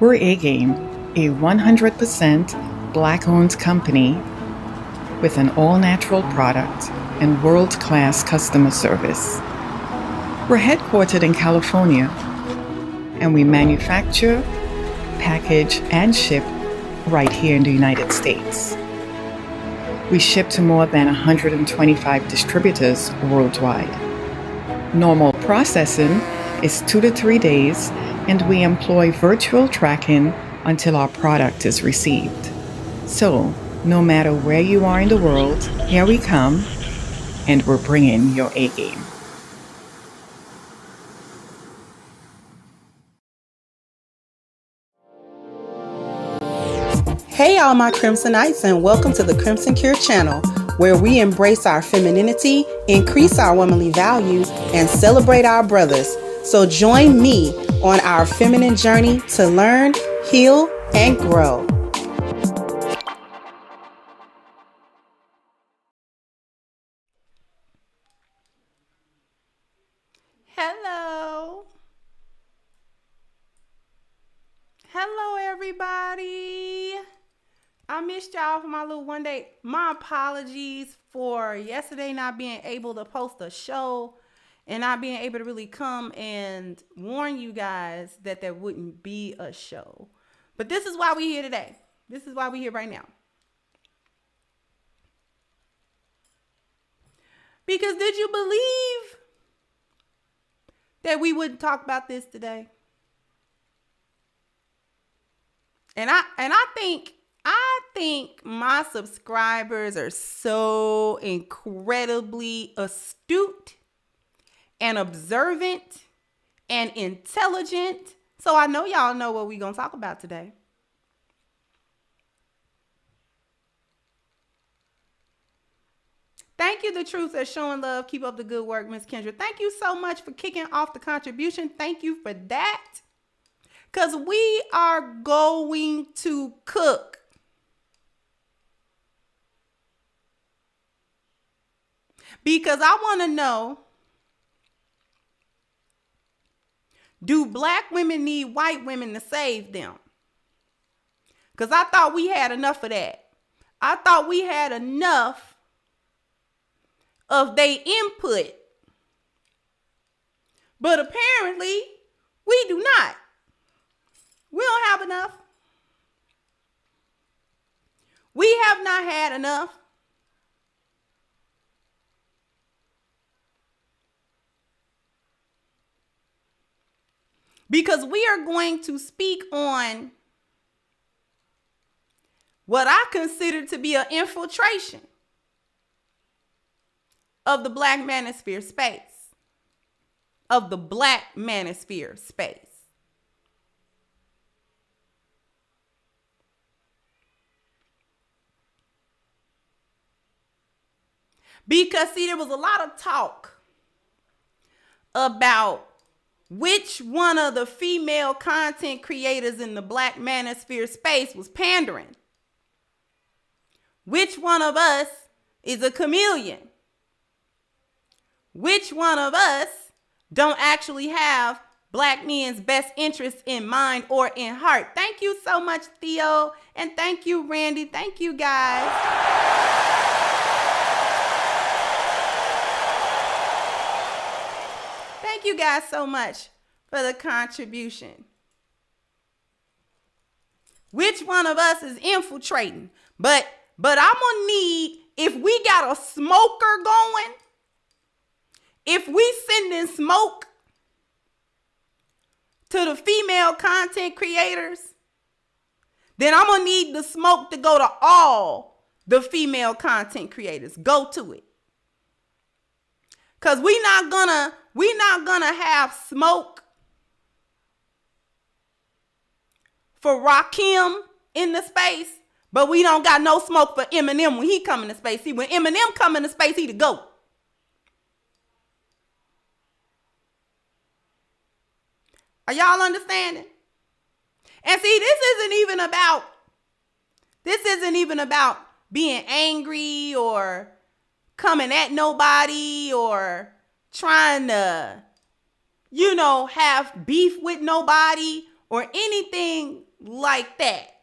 We're A-Game, a 100% Black-owned company with an all-natural product and world-class customer service. We're headquartered in California, and we manufacture, package, and ship right here in the United States. We ship to more than 125 distributors worldwide. Normal processing is 2 to 3 days, and we employ virtual tracking until our product is received. So, no matter where you are in the world, here we come, and we're bringing your A-game. Hey all my Crimsonites, and welcome to the Crimson Cure channel, where we embrace our femininity, increase our womanly values, and celebrate our brothers. So join me on our feminine journey to learn, heal, and grow. Hello everybody. I missed y'all for my little one day. My apologies for yesterday not being able to post a show and not being able to really come and warn you guys that there wouldn't be a show. But this is why we're here today. This is why we're here right now. Because did you believe that we wouldn't talk about this today? And I think my subscribers are so incredibly astute and observant and intelligent. So I know y'all know what we're going to talk about today. Thank you, The Truth is Showing Love. Keep up the good work, Miss Kendra. Thank you so much for kicking off the contribution. Thank you for that. Because we are going to cook. Because I want to know, do black women need white women to save them? Because I thought we had enough of that. I thought we had enough of their input. But apparently, we do not. We don't have enough. We have not had enough. Because we are going to speak on what I consider to be an infiltration of the Black Manosphere space. Of the Black Manosphere space. Because, see, there was a lot of talk about which one of the female content creators in the Black Manosphere space was pandering. Which one of us is a chameleon? Which one of us don't actually have black men's best interests in mind or in heart? Thank you so much, Theo. And thank you, Randy. Thank you, guys. Thank you guys so much for the contribution. Which one of us is infiltrating? But I'm gonna need, if we got a smoker going, if we sending smoke to the female content creators, then I'm gonna need the smoke to go to all the female content creators. Go to it. Cause we're not gonna have smoke for Rakim in the space, but we don't got no smoke for Eminem when he come into space. See, when Eminem come into space, he the GOAT. Are y'all understanding? And see, this isn't even about being angry or coming at nobody or trying to, have beef with nobody or anything like that.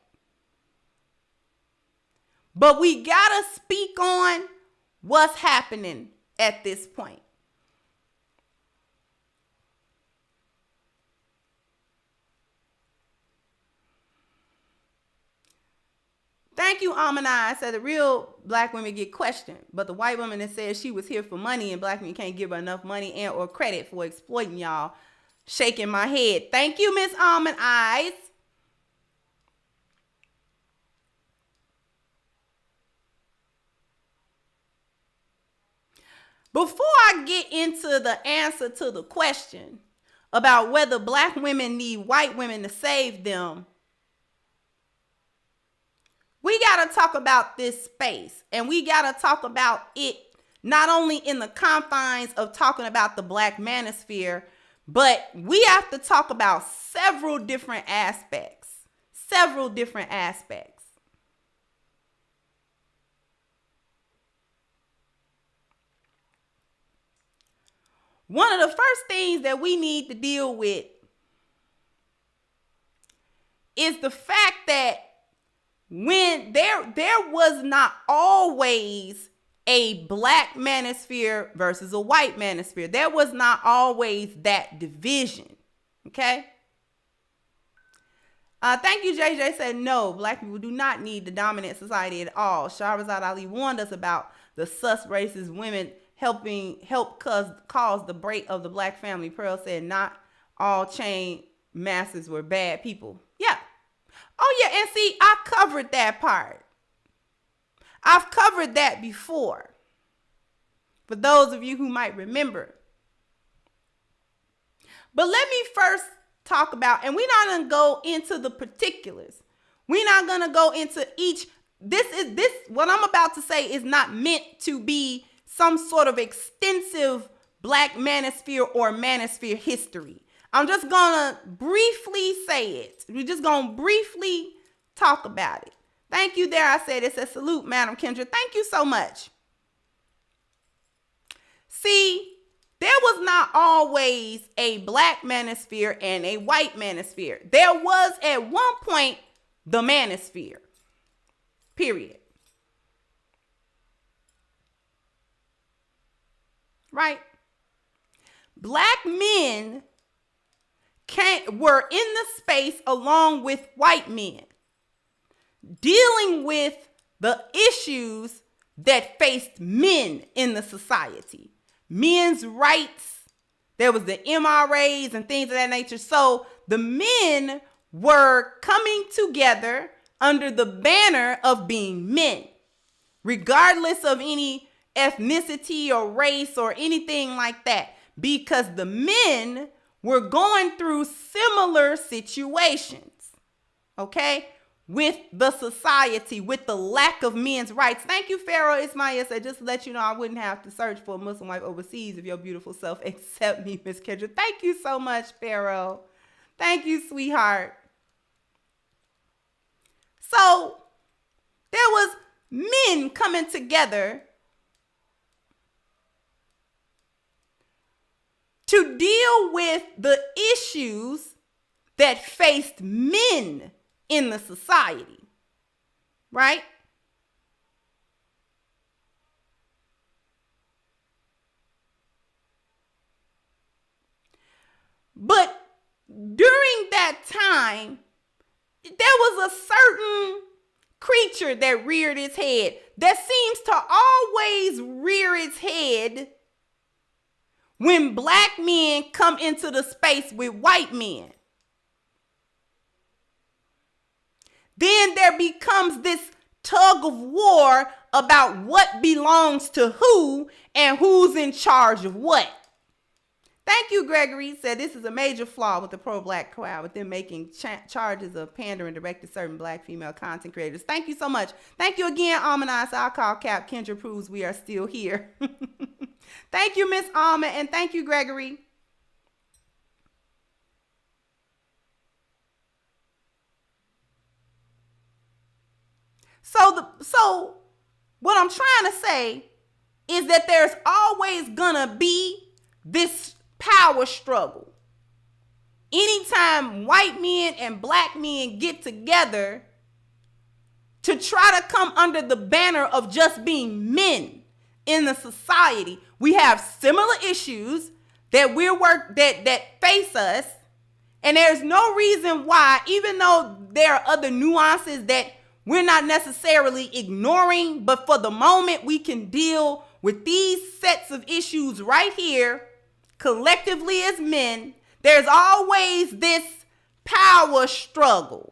But we gotta speak on what's happening at this point. Thank you, Amanai. Said the real black women get questioned, but the white woman that says she was here for money and black men can't give her enough money and or credit for exploiting y'all. Shaking my head. Thank you, Miss Almond Eyes. Before I get into the answer to the question about whether black women need white women to save them, we got to talk about this space, and we got to talk about it not only in the confines of talking about the Black Manosphere, but we have to talk about several different aspects. One of the first things that we need to deal with is the fact that when there was not always a black manosphere versus a white manosphere. There was not always that division. Okay? Thank you, JJ said, no, black people do not need the dominant society at all. Shahrazad Ali warned us about the sus racist women help cause the break of the black family. Pearl said, not all chain masters were bad people. Yeah. Oh, yeah, and see, I covered that part. I've covered that before. For those of you who might remember. But let me first talk about, and we're not going to go into the particulars. We're not going to go into each. What I'm about to say is not meant to be some sort of extensive Black Manosphere or Manosphere history. I'm just going to briefly say it. We're just going to briefly talk about it. Thank you there. I said it says salute, Madam Kendra. Thank you so much. See, there was not always a black manosphere and a white manosphere. There was at one point the manosphere. Period. Right? Black men were in the space along with white men, dealing with the issues that faced men in the society. Men's rights, there was the MRAs and things of that nature. So the men were coming together under the banner of being men, regardless of any ethnicity or race or anything like that, because the men were going through similar situations, okay, with the society, with the lack of men's rights. Thank you, Pharaoh Ismail said, just to let you know, I wouldn't have to search for a Muslim wife overseas if your beautiful self accept me, Miss Kendra. Thank you so much, Pharaoh. Thank you, sweetheart. So there was men coming together to deal with the issues that faced men in the society, right? But during that time, there was a certain creature that reared its head, that seems to always rear its head when black men come into the space with white men. Then there becomes this tug of war about what belongs to who and who's in charge of what. Thank you, Gregory. Said this is a major flaw with the pro-black crowd, with them making charges of pandering directed to certain black female content creators. Thank you so much. Thank you again, Almond. I'll call Cap. Kendra proves we are still here. Thank you, Miss Alma, and thank you, Gregory. So what I'm trying to say is that there's always gonna be this power struggle. anytime white men and black men get together to try to come under the banner of just being men in the society, we have similar issues that that face us, and there's no reason why, even though there are other nuances that we're not necessarily ignoring, but for the moment we can deal with these sets of issues right here collectively as men. There's always this power struggle.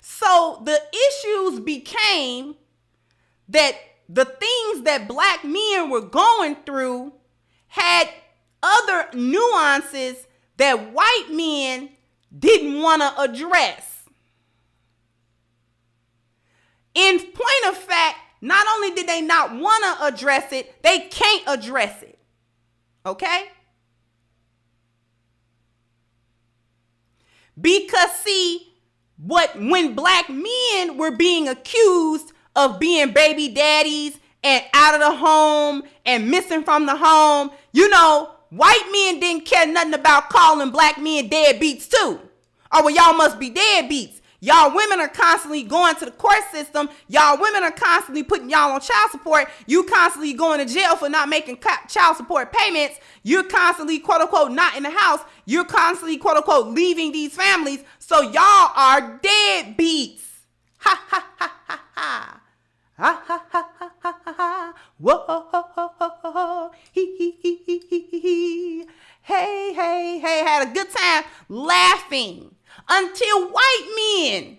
So the issues became that the things that black men were going through had other nuances that white men didn't want to address. In point of fact, not only did they not want to address it, they can't address it. Okay? Because see, when black men were being accused of being baby daddies and out of the home and missing from the home, white men didn't care nothing about calling black men deadbeats too. Oh, well, y'all must be deadbeats. Y'all women are constantly going to the court system. Y'all women are constantly putting y'all on child support. You constantly going to jail for not making child support payments. You're constantly, quote unquote, not in the house. You're constantly, quote unquote, leaving these families. So y'all are deadbeats. Ha ha ha ha ha. Ha ha ha ha ha ha. Whoa. Hee. Hey, hey, hey. Had a good time laughing until white men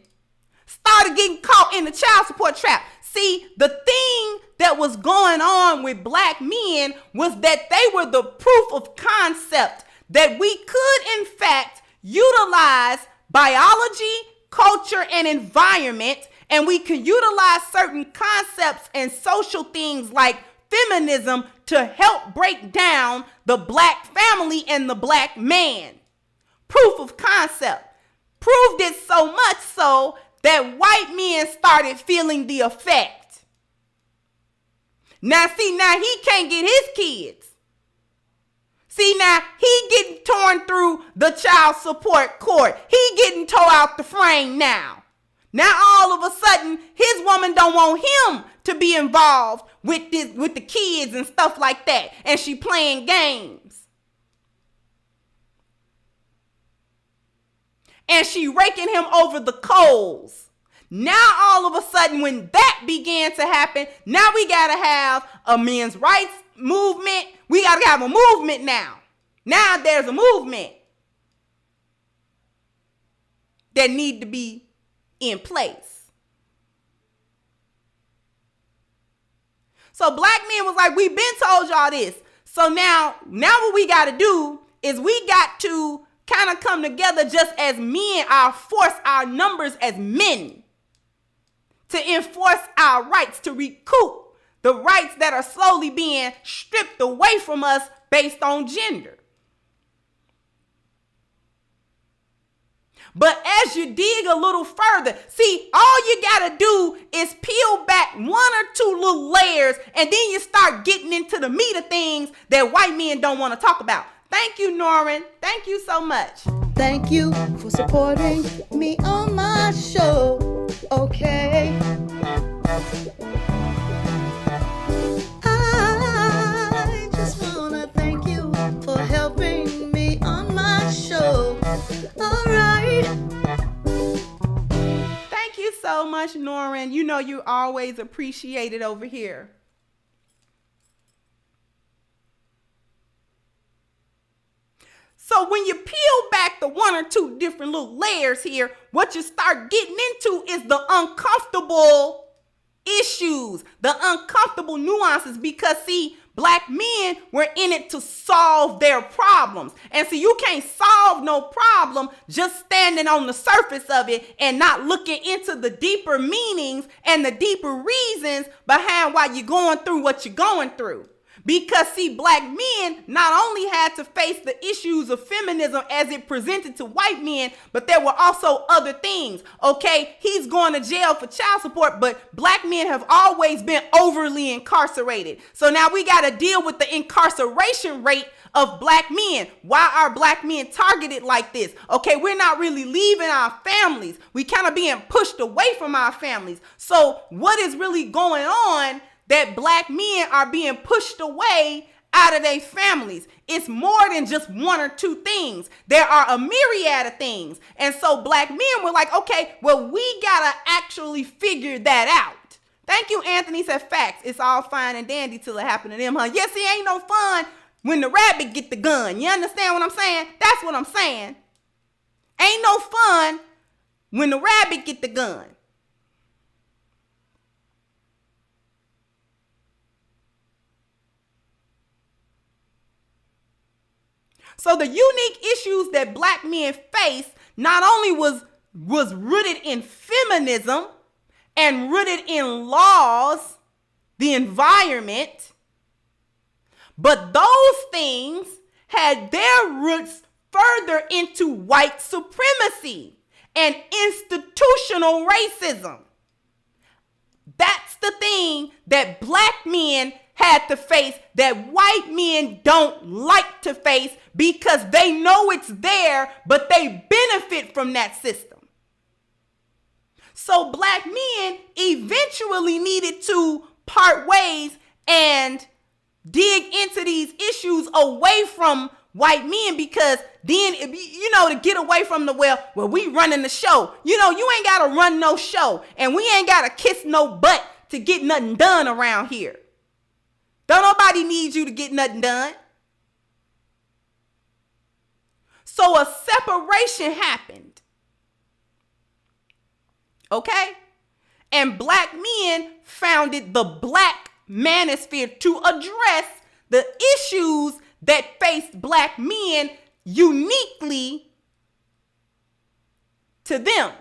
started getting caught in the child support trap. See, the thing that was going on with black men was that they were the proof of concept that we could, in fact, utilize biology, culture, and environment, and we can utilize certain concepts and social things like feminism to help break down the black family and the black man. Proof of concept. Proved it so much so that white men started feeling the effect. Now he can't get his kids. See, now he getting torn through the child support court. He getting tore out the frame now. Now all of a sudden, his woman don't want him to be involved with the kids and stuff like that. And she playing games. And she raking him over the coals. Now all of a sudden, when that began to happen, now we got to have a men's rights movement. We got to have a movement now. Now there's a movement that need to be in place. So black men was like, we've been told y'all this. So now what we got to do is we got to kind of come together just as men, force our numbers as men to enforce our rights, to recoup the rights that are slowly being stripped away from us based on gender. But as you dig a little further, see, all you got to do is peel back one or two little layers, and then you start getting into the meat of things that white men don't want to talk about. Thank you, Norman. Thank you so much. Thank you for supporting me on my show. Okay. I just want to thank you for helping me on my show. All right. Thank you so much, Norman. You know you're always appreciated over here. So when you peel back the one or two different little layers here, what you start getting into is the uncomfortable issues, the uncomfortable nuances, because see, black men were in it to solve their problems. And so you can't solve no problem just standing on the surface of it and not looking into the deeper meanings and the deeper reasons behind why you're going through what you're going through. Because see, black men not only had to face the issues of feminism as it presented to white men, but there were also other things. Okay, he's going to jail for child support, but black men have always been overly incarcerated. So now we got to deal with the incarceration rate of black men. Why are black men targeted like this? Okay, we're not really leaving our families. We kind of being pushed away from our families. So what is really going on that black men are being pushed away out of their families? It's more than just one or two things. There are a myriad of things. And so black men were like, okay, well, we gotta actually figure that out. Thank you, Anthony said facts. It's all fine and dandy till it happen to them, huh? Yes, it ain't no fun when the rabbit get the gun. You understand what I'm saying? That's what I'm saying. Ain't no fun when the rabbit get the gun. So the unique issues that black men face not only was rooted in feminism and rooted in laws, the environment, but those things had their roots further into white supremacy and institutional racism. That's the thing that black men had to face that white men don't like to face because they know it's there, but they benefit from that system. So black men eventually needed to part ways and dig into these issues away from white men, because then, to get away from the, well, we running the show. You ain't got to run no show, and we ain't got to kiss no butt to get nothing done around here. Don't nobody need you to get nothing done. So a separation happened. Okay? And black men founded the Black Manosphere to address the issues that faced black men uniquely to them.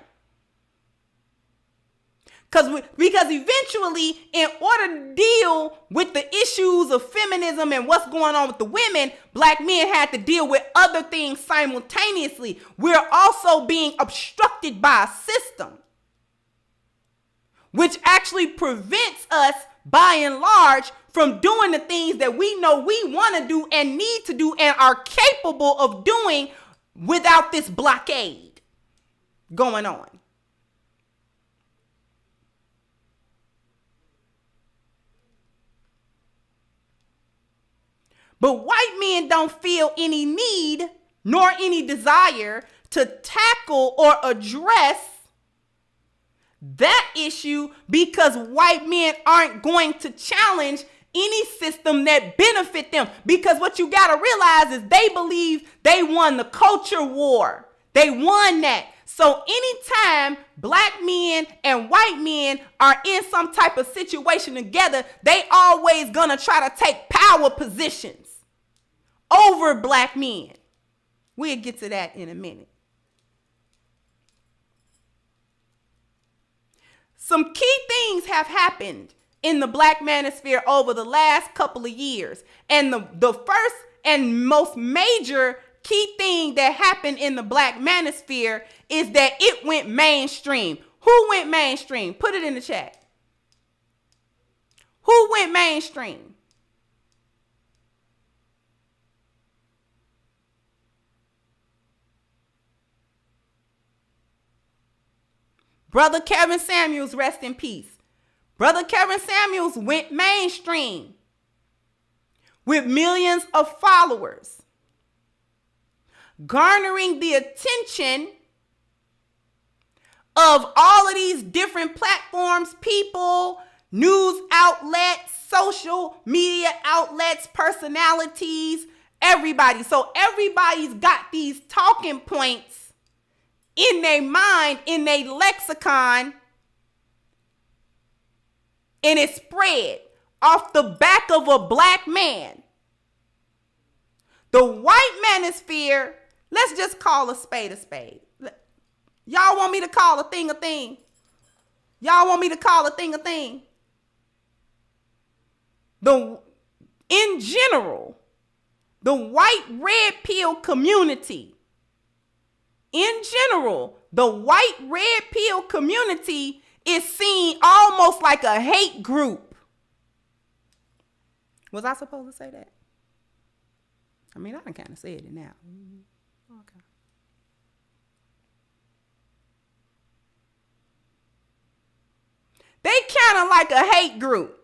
Because eventually, in order to deal with the issues of feminism and what's going on with the women, black men had to deal with other things simultaneously. We're also being obstructed by a system, which actually prevents us, by and large, from doing the things that we know we want to do and need to do and are capable of doing without this blockade going on. But white men don't feel any need nor any desire to tackle or address that issue, because white men aren't going to challenge any system that benefit them. Because what you got to realize is they believe they won the culture war. They won that. So anytime black men and white men are in some type of situation together, they always gonna try to take power positions over black men. We'll get to that in a minute. Some key things have happened in the Black Manosphere over the last couple of years. And the first and most major key thing that happened in the Black Manosphere is that it went mainstream. Who went mainstream? Put it in the chat. Who went mainstream? Brother Kevin Samuels, rest in peace. Brother Kevin Samuels went mainstream with millions of followers, garnering the attention of all of these different platforms, people, news outlets, social media outlets, personalities, everybody. So everybody's got these talking points in their mind, in their lexicon, and it spread off the back of a black man. The white manosphere, let's just call a spade a spade. Y'all want me to call a thing a thing? Y'all want me to call a thing a thing? in general, the white red pill community, in general, the white red pill community is seen almost like a hate group. Was I supposed to say that? I mean, I can kind of say it now. Okay. They kind of like a hate group.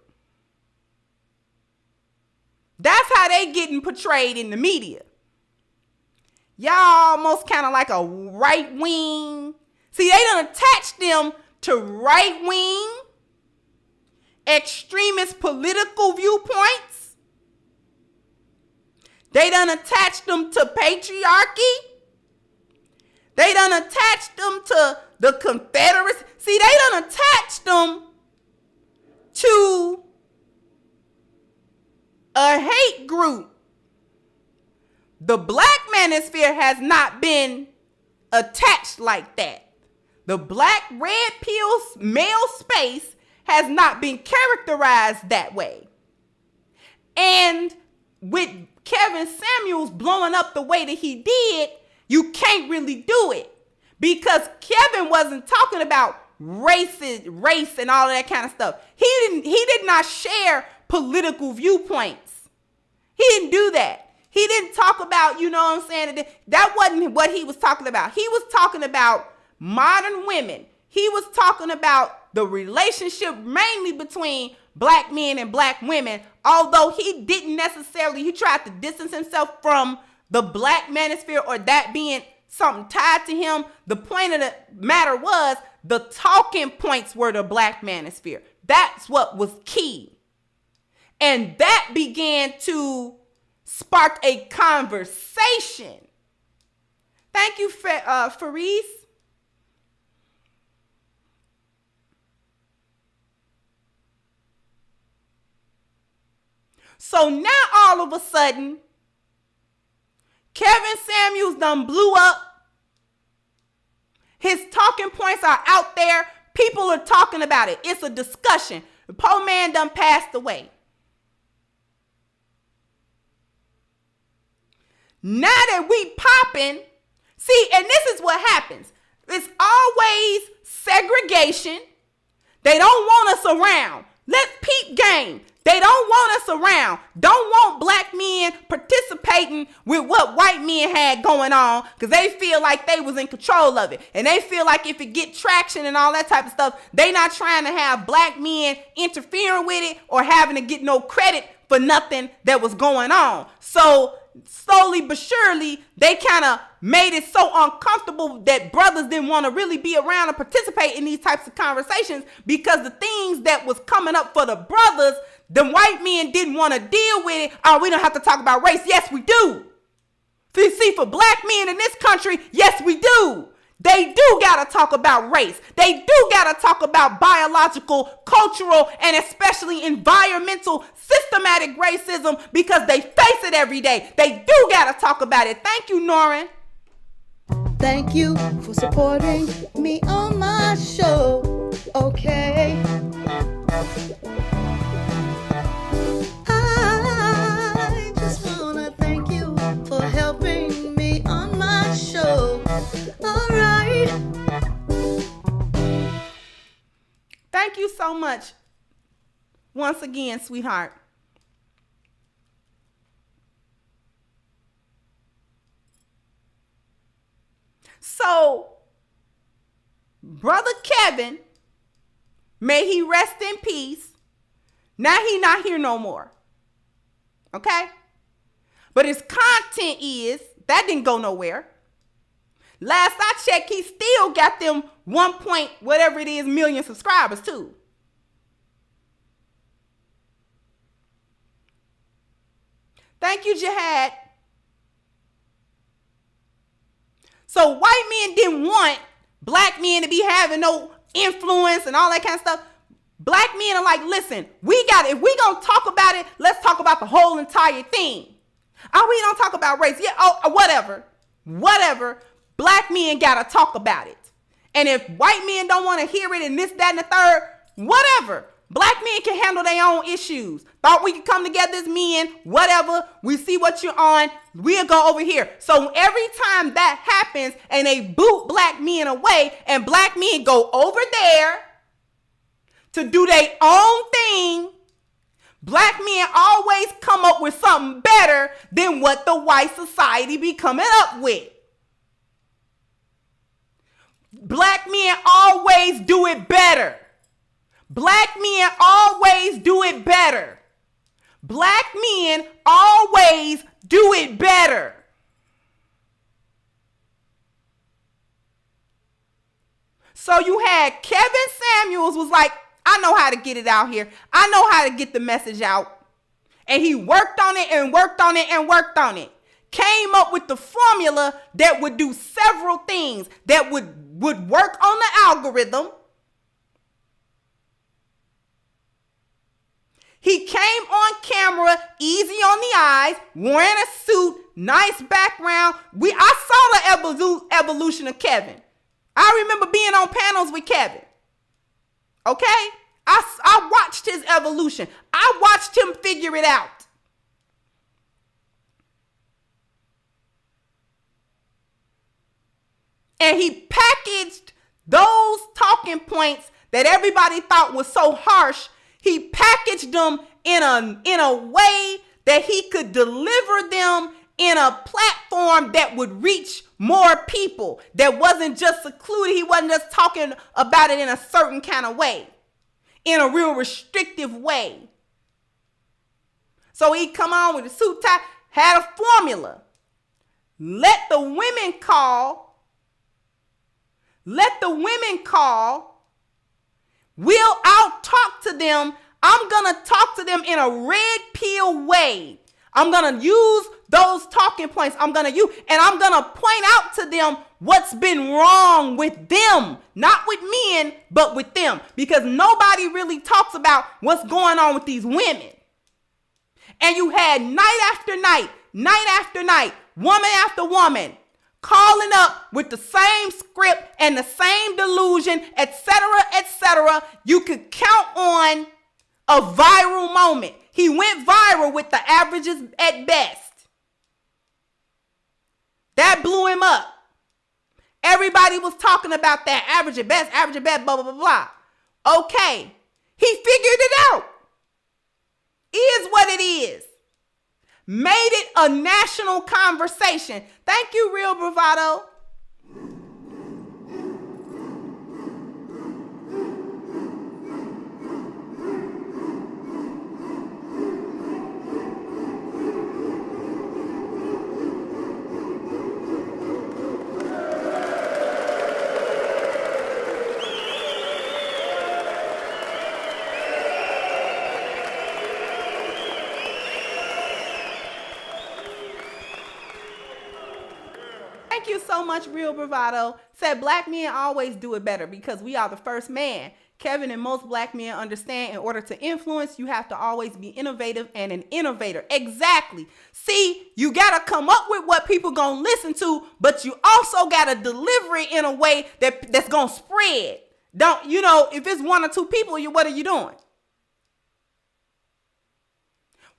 That's how they getting portrayed in the media. Y'all almost kind of like a right wing. See, they done attached them to right wing, extremist political viewpoints. They done attached them to patriarchy. They done attached them to the Confederacy. See, they done attached them to a hate group. The Black Manosphere has not been attached like that. The Black red pill male space has not been characterized that way. And with Kevin Samuels blowing up the way that he did, you can't really do it, because Kevin wasn't talking about race and all of that kind of stuff. He did not share political viewpoints. He didn't do that. He didn't talk about, you know what I'm saying? That wasn't what he was talking about. He was talking about modern women. He was talking about the relationship mainly between black men and black women, although he tried to distance himself from the Black Manosphere or that being something tied to him. The point of the matter was the talking points were the Black Manosphere. That's what was key. And that began to spark a conversation. Thank you, Faris. So now all of a sudden, Kevin Samuels done blew up. His talking points are out there. People are talking about it. It's a discussion. The poor man done passed away. Now that we popping, see, and this is what happens. It's always segregation. They don't want us around. Let's peep game. They don't want us around. Don't want black men participating with what white men had going on, because they feel like they was in control of it. And they feel like if it get traction and all that type of stuff, they not trying to have black men interfering with it or having to get no credit for nothing that was going on. So slowly but surely, they kind of made it so uncomfortable that brothers didn't want to really be around and participate in these types of conversations, because the things that was coming up for the brothers, the white men didn't want to deal with it. Oh, we don't have to talk about race. Yes, we do. See, for black men in this country, yes, we do. They do got to talk about race. They do got to talk about biological, cultural, and especially environmental, systematic racism, because they face it every day. They do got to talk about it. Thank you, Norrin. Thank you for supporting me on my show. Okay. I just want to thank you for helping me on my show. All right. Thank you so much once again, sweetheart. So, Brother Kevin, may he rest in peace. Now he not here no more. Okay? But his content that didn't go nowhere. Last I checked, he still got them 1 point whatever it is million subscribers too. Thank you, Jihad. So white men didn't want black men to be having no influence and all that kind of stuff. Black men are like, listen, if we gonna talk about it, let's talk about the whole entire thing. Oh, we don't talk about race. Yeah, whatever. Black men gotta talk about it. And if white men don't want to hear it and this, that, and the third, whatever. Black men can handle their own issues. Thought we could come together as men, whatever. We see what you're on. We'll go over here. So every time that happens and they boot black men away and black men go over there to do their own thing, black men always come up with something better than what the white society be coming up with. Black men always do it better. Black men always do it better. Black men always do it better. So you had Kevin Samuels was like, I know how to get it out here. I know how to get the message out. And he worked on it and worked on it and worked on it. Came up with the formula that would do several things that would work on the algorithm. He came on camera, easy on the eyes, wearing a suit, nice background. I saw the evolution of Kevin. I remember being on panels with Kevin. Okay? I watched his evolution. I watched him figure it out. And he packaged those talking points that everybody thought was so harsh. He packaged them in a way that he could deliver them in a platform that would reach more people, that wasn't just secluded. He wasn't just talking about it in a certain kind of way, in a real restrictive way. So he come on with a suit tie, had a formula. Let the women call. Let the women call. I'll talk to them. I'm going to talk to them in a red pill way. I'm going to use those talking points. I'm going to point out to them what's been wrong with them. Not with men, but with them. Because nobody really talks about what's going on with these women. And you had night after night, woman after woman, calling up with the same script and the same delusion, etc., etc. You could count on a viral moment. He went viral with the averages at best. That blew him up. Everybody was talking about that average at best, blah, blah, blah, blah. Okay. He figured it out. Is what it is. Made it a national conversation. Thank you, Real Bravado. Thank you so much, Real Bravado. Said black men always do it better because we are the first man. Kevin and most black men understand in order to influence, you have to always be innovative and an innovator. Exactly. See, you got to come up with what people going to listen to, but you also got to deliver it in a way that's going to spread. If it's one or two people, what are you doing?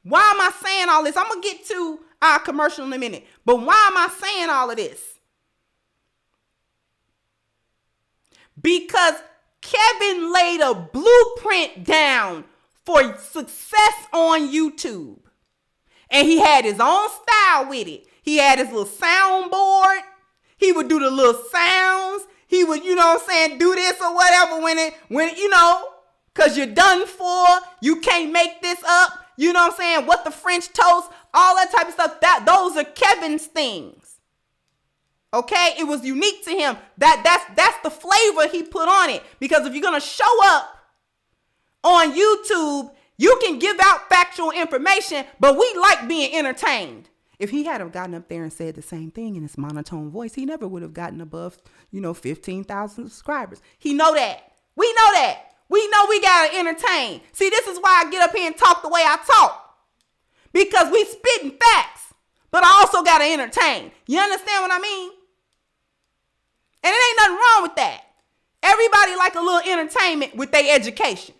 Why am I saying all this? I'm going to get to our commercial in a minute. But why am I saying all of this? Because Kevin laid a blueprint down for success on YouTube. And he had his own style with it. He had his little soundboard. He would do the little sounds. He would, do this or whatever because you're done for. You can't make this up. You know what I'm saying? What the French toast, all that type of stuff. Those are Kevin's things. Okay? It was unique to him. That's the flavor he put on it. Because if you're going to show up on YouTube, you can give out factual information, but we like being entertained. If he had gotten up there and said the same thing in his monotone voice, he never would have gotten above, 15,000 subscribers. He know that. We know that. We know we got to entertain. See, this is why I get up here and talk the way I talk. Because we spitting facts, but I also got to entertain. You understand what I mean? And it ain't nothing wrong with that. Everybody like a little entertainment with their education.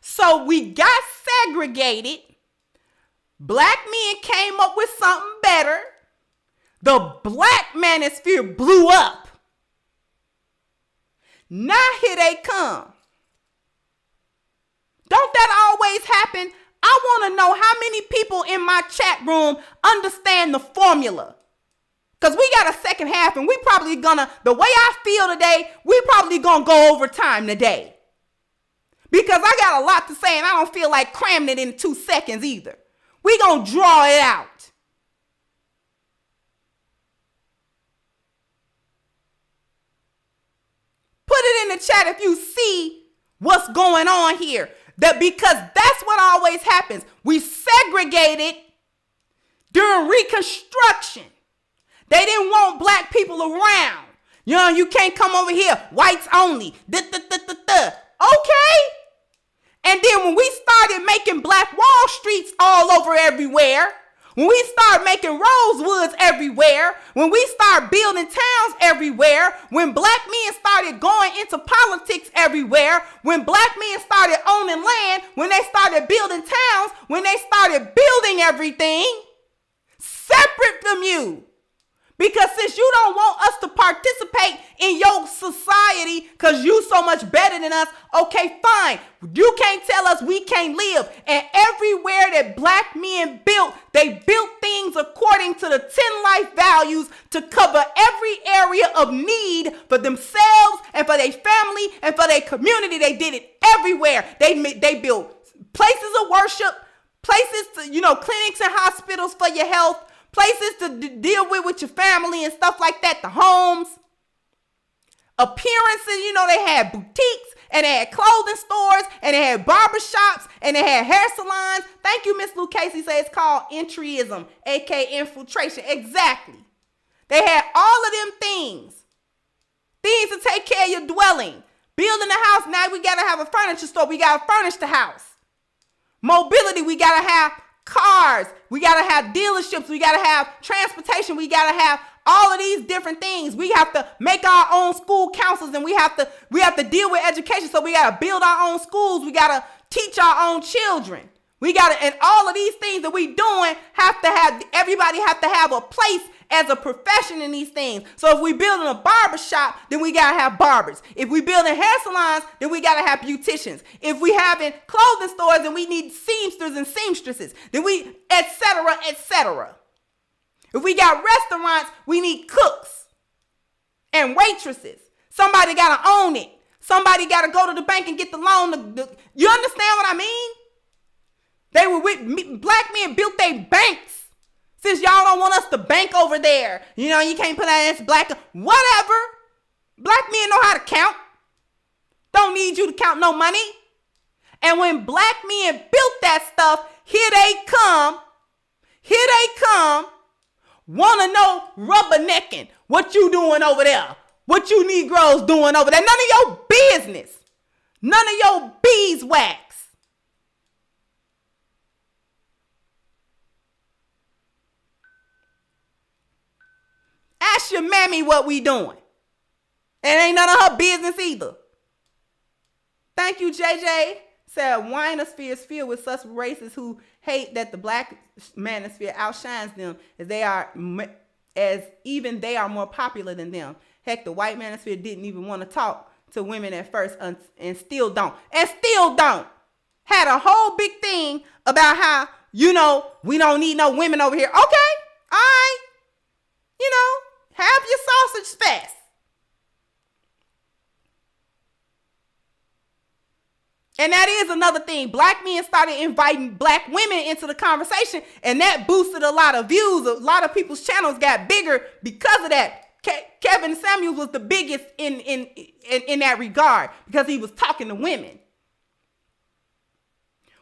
So we got segregated. Black men came up with something better. The Black Manosphere blew up. Now here they come. Don't that always happen? I want to know how many people in my chat room understand the formula. Because we got a second half and we probably gonna, the way I feel today, we probably gonna go over time today. Because I got a lot to say and I don't feel like cramming it in 2 seconds either. We gonna draw it out. Put it in the chat if you see what's going on here. Because that's what always happens. We segregated during Reconstruction. They didn't want black people around. You know, you can't come over here. Whites only. Okay. And then when we started making Black Wall Streets all over everywhere, when we started making Rosewoods everywhere, when we started building towns everywhere, when black men started going into politics everywhere, when black men started owning land, when they started building towns, when they started building everything separate from you. Because since you don't want us to participate in your society because you so much better than us, okay, fine. You can't tell us we can't live. And everywhere that black men built, they built things according to the 10 life values to cover every area of need for themselves and for their family and for their community. They did it everywhere. They built places of worship, places to, clinics and hospitals for your health, places to deal with your family and stuff like that, the homes, appearances, they had boutiques and they had clothing stores and they had barbershops and they had hair salons. Thank you, Miss Lou Casey says it's called entryism, aka infiltration. Exactly. They had all of them things to take care of your dwelling. Building a house, now we got to have a furniture store. We got to furnish the house. Mobility, we got to have cars, we got to have dealerships, we got to have transportation, we got to have all of these different things. We have to make our own school councils and we have to deal with education. So we got to build our own schools. We got to teach our own children. And all of these things that we doing everybody have to have a place as a profession in these things. So if we building a barber shop, then we got to have barbers. If we building hair salons, then we got to have beauticians. If we having clothing stores, then we need seamsters and seamstresses. Then et cetera, et cetera. If we got restaurants, we need cooks and waitresses. Somebody got to own it. Somebody got to go to the bank and get the loan. You understand what I mean? Black men built their banks. Since y'all don't want us to bank over there, you can't put that as black. Whatever. Black men know how to count. Don't need you to count no money. And when black men built that stuff, here they come. Want to know rubbernecking. What you doing over there? What you Negroes doing over there? None of your business. None of your beeswax. Ask your mammy what we doing. It ain't none of her business either. Thank you, JJ. Said Winosphere is filled with such racists who hate that the Black Manosphere outshines them as even they are more popular than them. Heck, the white Manosphere didn't even want to talk to women at first and still don't. Had a whole big thing about how, we don't need no women over here. Okay, all right. Have your sausage fest. And that is another thing. Black men started inviting black women into the conversation, and that boosted a lot of views. A lot of people's channels got bigger because of that. Kevin Samuels was the biggest in that regard because he was talking to women.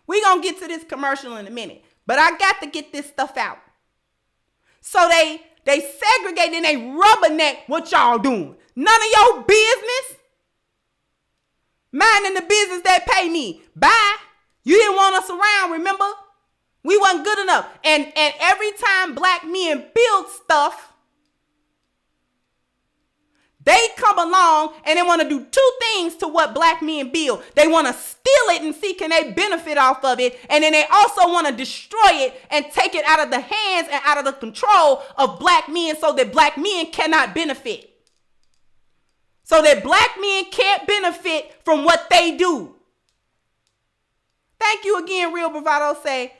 We're going to get to this commercial in a minute, but I got to get this stuff out. So they segregate and they rubberneck what y'all doing. None of your business. Minding the business that pay me. Bye. You didn't want us around, remember? We wasn't good enough. And every time black men build stuff, They come along and they want to do two things to what black men build. They want to steal it and see can they benefit off of it. And then they also want to destroy it and take it out of the hands and out of the control of black men so that black men cannot benefit. So that black men can't benefit from what they do. Thank you again, Real Bravado. Say,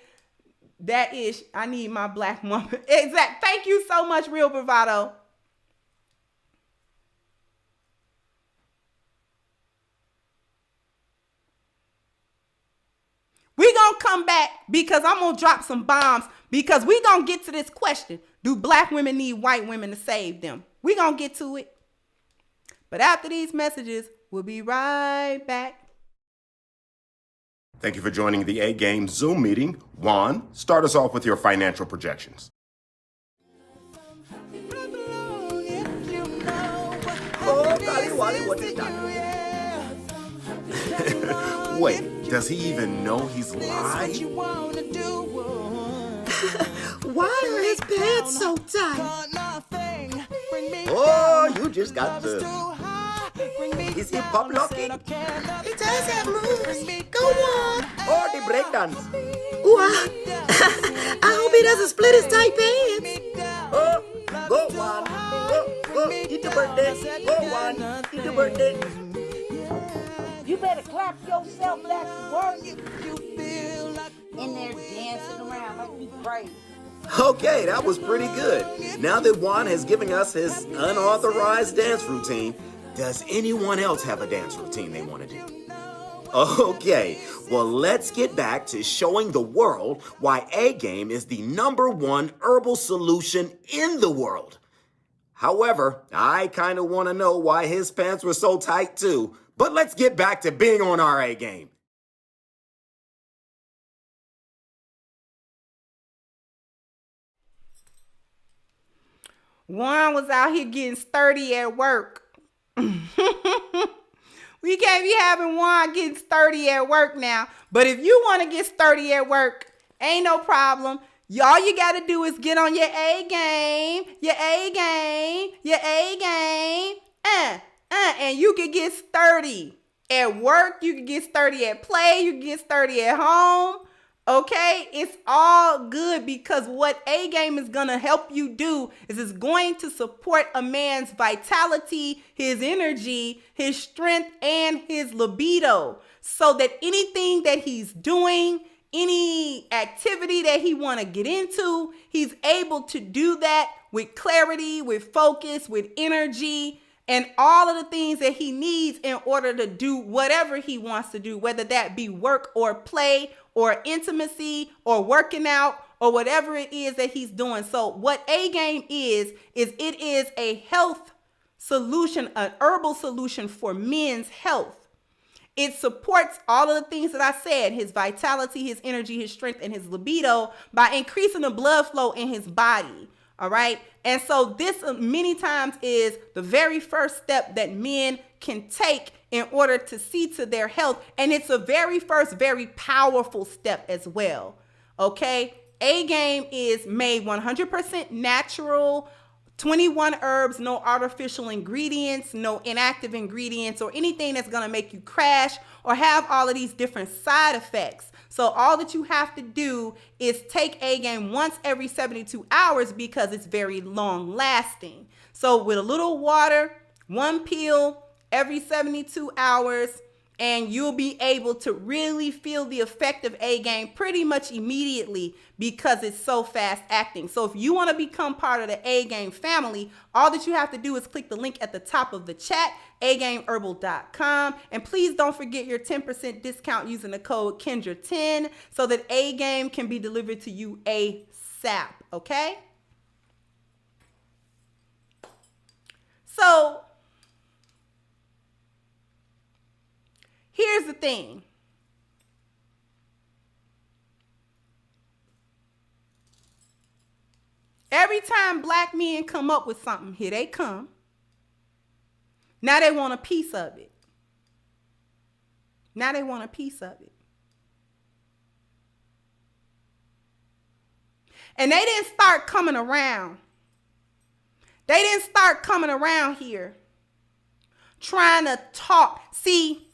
that is, I need my black woman. Exact. Thank you so much, Real Bravado. We're going to come back because I'm going to drop some bombs because we're going to get to this question. Do black women need white women to save them? We're going to get to it. But after these messages, we'll be right back. Thank you for joining the A-Game Zoom meeting. Juan, start us off with your financial projections. Oh, golly, Wally, what is that? Wait, does he even know he's live? Why are his pants so tight? Oh, you just got the... Is he pop locking? He does have moves. Go on. Or the breakdance? Ooh, I hope he doesn't split his tight pants. Oh, go one. Go, eat the birthday. Go one, eat the birthday. You better clap yourself back to work. In there dancing around like you crazy. Okay, that was pretty good. Now that Juan has given us his unauthorized dance routine, does anyone else have a dance routine they want to do? Okay, well, let's get back to showing the world why A-Game is the #1 herbal solution in the world. However, I kind of want to know why his pants were so tight too. But let's get back to being on our A-Game. Juan was out here getting sturdy at work. We can't be having Juan getting sturdy at work now. But if you want to get sturdy at work, ain't no problem. All you got to do is get on your A-game, your A-game, your A-game, and you can get sturdy at work. You can get sturdy at play. You can get sturdy at home. Okay, it's all good because what A-Game is going to help you do is it's going to support a man's vitality, his energy, his strength, and his libido so that anything that he's doing, any activity that he want to get into, he's able to do that with clarity, with focus, with energy, and all of the things that he needs in order to do whatever he wants to do, whether that be work or play or intimacy or working out or whatever it is that he's doing. So what A-Game is it is a health solution, an herbal solution for men's health. It supports all of the things that I said, his vitality, his energy, his strength, and his libido by increasing the blood flow in his body. All right. And so this many times is the very first step that men can take in order to see to their health. And it's a very first, very powerful step as well. Okay. A-Game is made 100% natural, 21 herbs, no artificial ingredients, no inactive ingredients or anything that's going to make you crash or have all of these different side effects. So all that you have to do is take A-Game once every 72 hours because it's very long lasting. So with a little water, one pill every 72 hours, and you'll be able to really feel the effect of A-Game pretty much immediately because it's so fast acting. So if you want to become part of the A-Game family, all that you have to do is click the link at the top of the chat, agameherbal.com. And please don't forget your 10% discount using the code Kendra10 so that A-Game can be delivered to you ASAP, okay? So here's the thing. Every time black men come up with something, here they come. Now they want a piece of it. Now they want a piece of it. And they didn't start coming around. They didn't start coming around here trying to talk. See,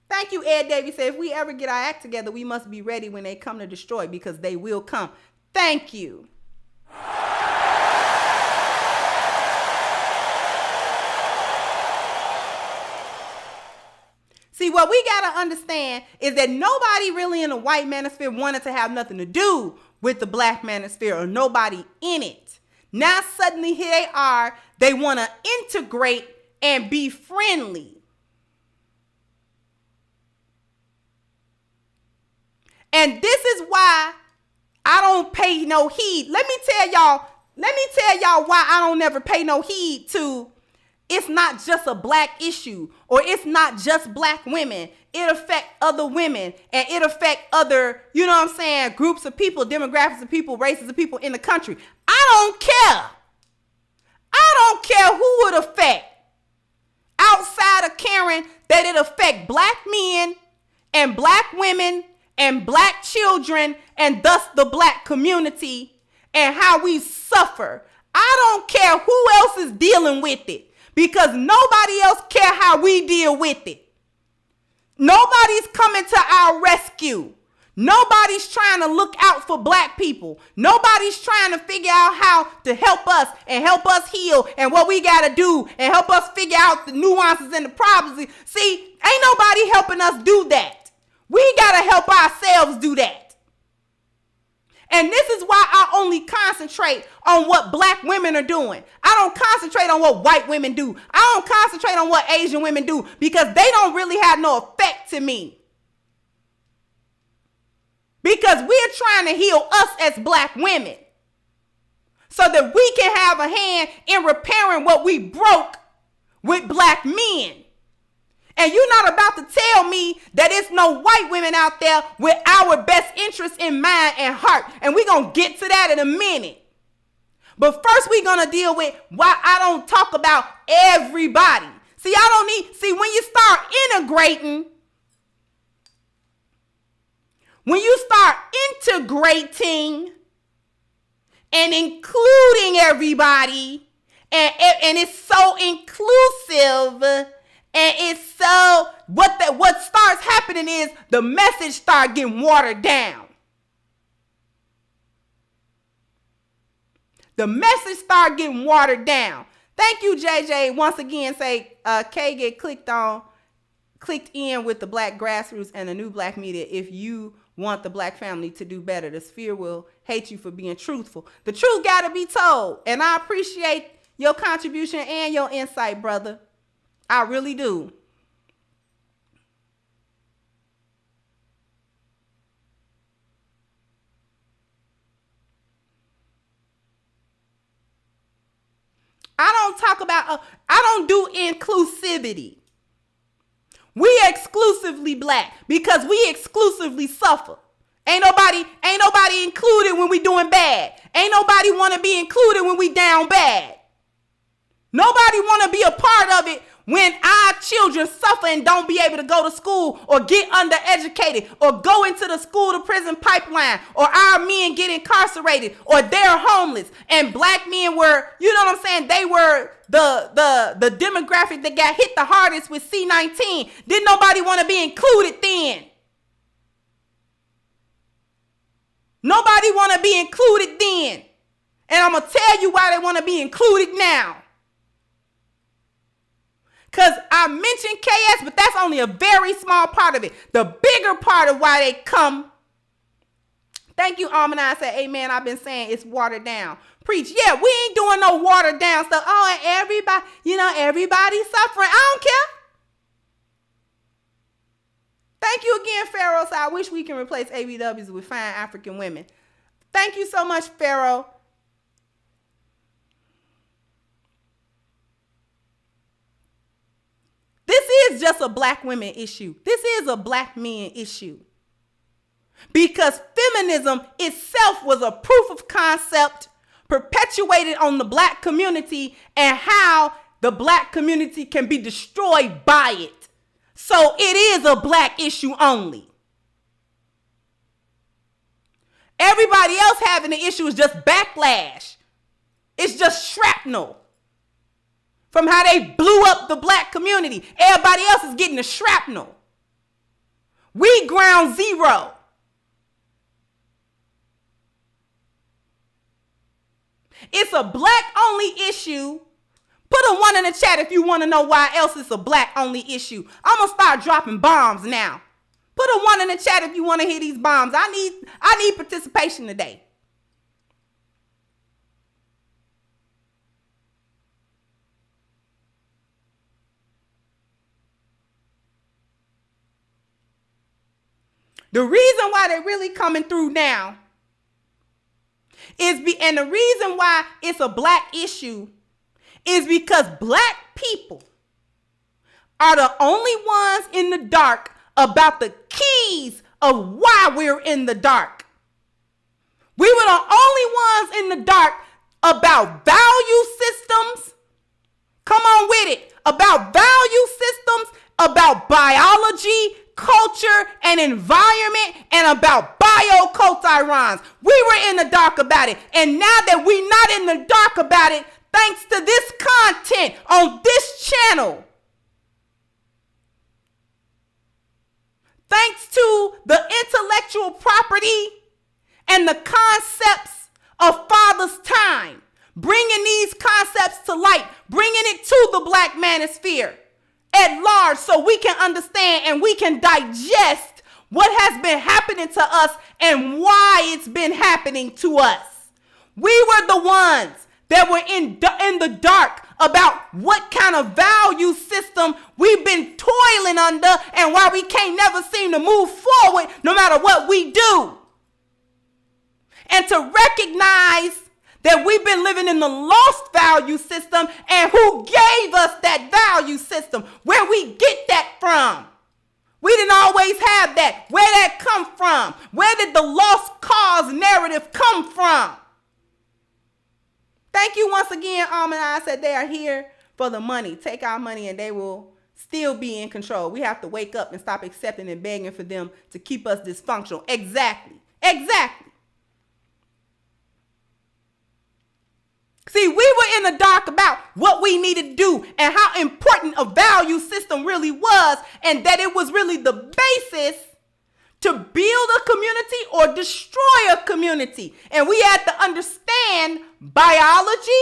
thank you, Ed Davies said, if we ever get our act together, we must be ready when they come to destroy, because they will come. Thank you. See, what we got to understand is that nobody really in the white manosphere wanted to have nothing to do with the black manosphere, or nobody in it. Now suddenly here they are. They want to integrate and be friendly. And this is why I don't pay no heed. Let me tell y'all why I don't never pay no heed to. It's not just a black issue, or it's not just black women. It affects other women, and it affects other, you know what I'm saying, groups of people, demographics of people, races of people in the country. I don't care. I don't care who it affect. Outside of caring that it affect black men and black women and black children, and thus the black community, and how we suffer. I don't care who else is dealing with it, because nobody else care how we deal with it. Nobody's coming to our rescue. Nobody's trying to look out for black people. Nobody's trying to figure out how to help us and help us heal and what we got to do and help us figure out the nuances and the problems. See, ain't nobody helping us do that. We got to help ourselves do that. And this is why I only concentrate on what black women are doing. I don't concentrate on what white women do. I don't concentrate on what Asian women do, because they don't really have no effect to me. Because we're trying to heal us as black women, so that we can have a hand in repairing what we broke with black men. And you're not about to tell me that it's no white women out there with our best interests in mind and heart. And we're going to get to that in a minute. But first, we're going to deal with why I don't talk about everybody. See, when you start integrating, and including everybody, and it's so inclusive, and it's so, what starts happening is the message start getting watered down. The message start getting watered down. Thank you, JJ. Once again, say K get clicked in with the black grassroots and the new black media. If you want the black family to do better, the sphere will hate you for being truthful. The truth got to be told. And I appreciate your contribution and your insight, brother. I really do. I don't do inclusivity. We exclusively black because we exclusively suffer. Ain't nobody included when we doing bad. Ain't nobody want to be included when we down bad. Nobody want to be a part of it when our children suffer and don't be able to go to school, or get undereducated, or go into the school to prison pipeline, or our men get incarcerated, or they're homeless. And black men were, you know what I'm saying, they were the demographic that got hit the hardest with C-19. Didn't nobody want to be included then? Nobody want to be included then. And I'm going to tell you why they want to be included now. Because I mentioned KS, but that's only a very small part of it. The bigger part of why they come. Thank you, Almana. I said, amen. I've been saying it's watered down. Preach. Yeah, we ain't doing no watered down stuff. Oh, and everybody, everybody's suffering. I don't care. Thank you again, Pharaoh. So I wish we can replace ABWs with fine African women. Thank you so much, Pharaoh. This is just a black women issue. This is a black men issue. Because feminism itself was a proof of concept perpetuated on the black community, and how the black community can be destroyed by it. So it is a black issue only. Everybody else having the issue is just backlash. It's just shrapnel. from how they blew up the black community. Everybody else is getting the shrapnel. We ground zero. It's a black only issue. Put a 1 in the chat if you want to know why else it's a black only issue. I'm going to start dropping bombs now. Put a 1 in the chat if you want to hear these bombs. I need participation today. The reason why they're really coming through now and the reason why it's a black issue is because black people are the only ones in the dark about the keys of why we're in the dark. We were the only ones in the dark about value systems. Come on with it. About value systems, about biology, culture, and environment, and about bioculturons. We were in the dark about it. And now that we're not in the dark about it, thanks to this content on this channel, thanks to the intellectual property and the concepts of Father's time, bringing these concepts to light, bringing it to the Black Manosphere at large so we can understand and we can digest what has been happening to us and why it's been happening to us. We were the ones that were in the dark about what kind of value system we've been toiling under and why we can't never seem to move forward no matter what we do. And to recognize that we've been living in the lost value system and who gave us that value system, where we get that from. We didn't always have that. Where that come from? Where did the lost cause narrative come from? Thank you once again, and I said they are here for the money. Take our money and they will still be in control. We have to wake up and stop accepting and begging for them to keep us dysfunctional. Exactly. See, we were in the dark about what we needed to do and how important a value system really was, and that it was really the basis to build a community or destroy a community. And we had to understand biology,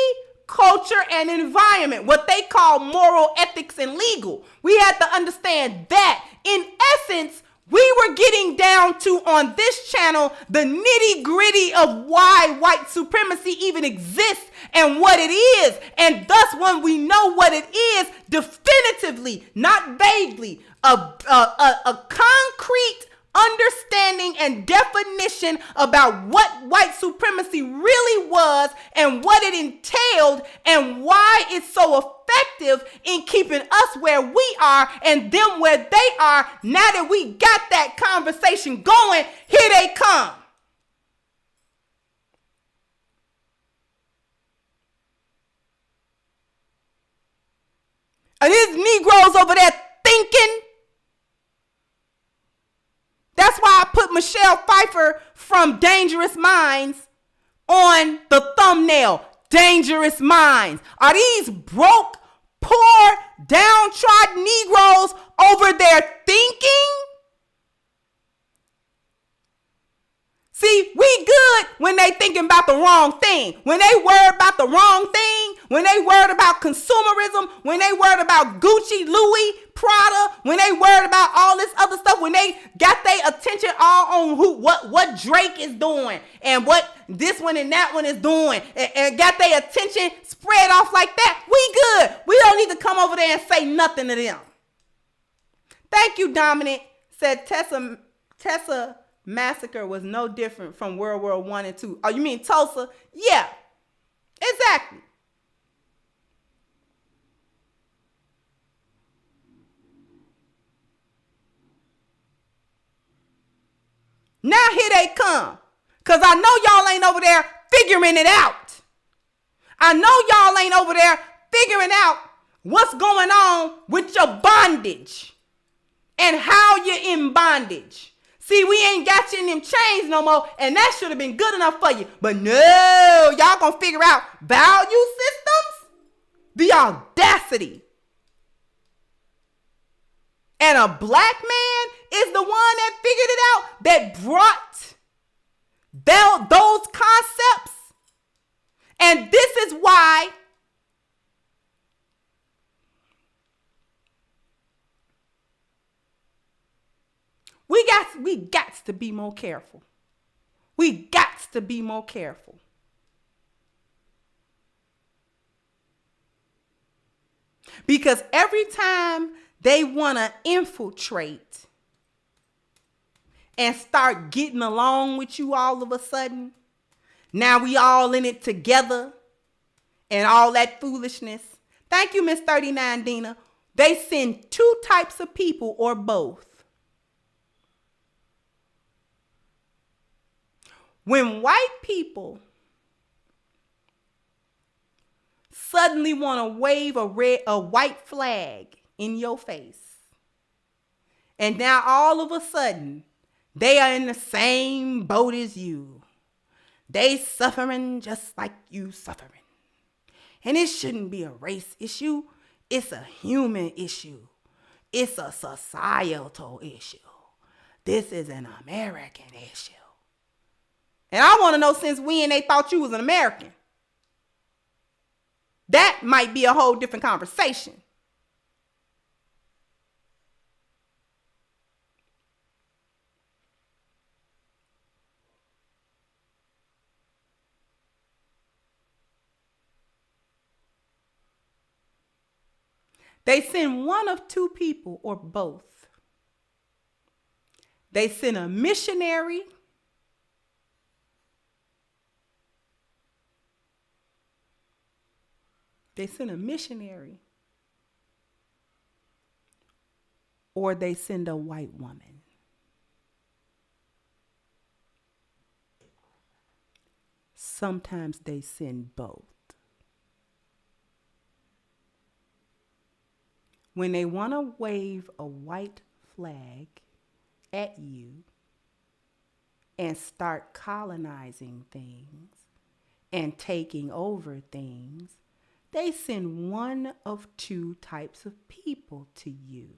culture, and environment, what they call moral, ethics, and legal. We had to understand that. In essence, we were getting down to, on this channel, the nitty-gritty of why white supremacy even exists and what it is. And thus, when we know what it is definitively, not vaguely, a concrete understanding and definition about what white supremacy really was and what it entailed and why it's so effective in keeping us where we are and them where they are. Now that we got that conversation going, here they come. Are these Negroes over there thinking? That's why I put Michelle Pfeiffer from Dangerous Minds on the thumbnail. Dangerous Minds. Are these broke, poor, downtrodden Negroes over there thinking? See, we good when they thinking about the wrong thing. When they worried about the wrong thing, when they worried about consumerism, when they worried about Gucci, Louis, Prada, when they worried about all this other stuff, when they got their attention all on what Drake is doing and what this one and that one is doing, and got their attention spread off like that, we good. We don't need to come over there and say nothing to them. Thank you, Dominic. Said Tessa massacre was no different from World War I and II. Oh, you mean Tulsa? Yeah, exactly. Now here they come. Because I know y'all ain't over there figuring it out. I know y'all ain't over there figuring out what's going on with your bondage and how you're in bondage. See, we ain't got you in them chains no more, and that should have been good enough for you. But no, y'all gonna figure out value systems? The audacity. And a black man is the one that figured it out, that brought those concepts. And this is why we got to be more careful. We got to be more careful. Because every time they want to infiltrate and start getting along with you all of a sudden, now we all in it together and all that foolishness. Thank you, Miss 39 Dina. They send two types of people or both. When white people suddenly want to wave a white flag in your face, and now all of a sudden they are in the same boat as you. They suffering just like you suffering. And it shouldn't be a race issue. It's a human issue. It's a societal issue. This is an American issue. And I want to know since when they thought you was an American. That might be a whole different conversation. They send one of two people or both. They send a missionary or they send a white woman. Sometimes they send both. When they want to wave a white flag at you and start colonizing things and taking over things, they send one of two types of people to you.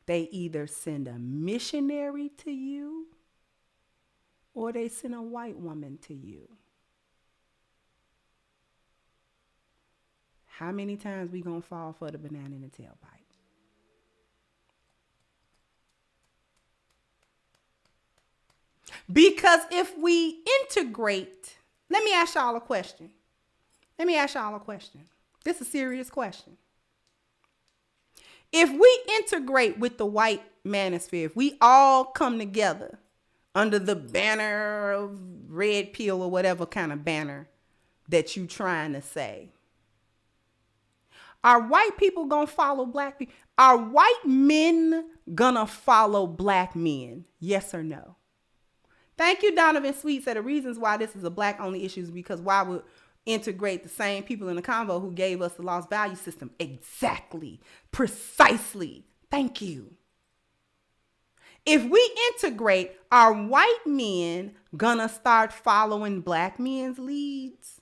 They either send a missionary to you or they send a white woman to you. How many times we gonna fall for the banana in the tailpipe? Because if we integrate, let me ask y'all a question. This is a serious question. If we integrate with the white manosphere, if we all come together under the banner of red pill or whatever kind of banner that you trying to say, are white people gonna follow black people? Are white men gonna follow black men? Yes or no? Thank you, Donovan Sweet. Said the reasons why this is a black only issue is because why would integrate the same people in the convo who gave us the lost value system? Exactly. Precisely. Thank you. If we integrate, are white men gonna start following black men's leads?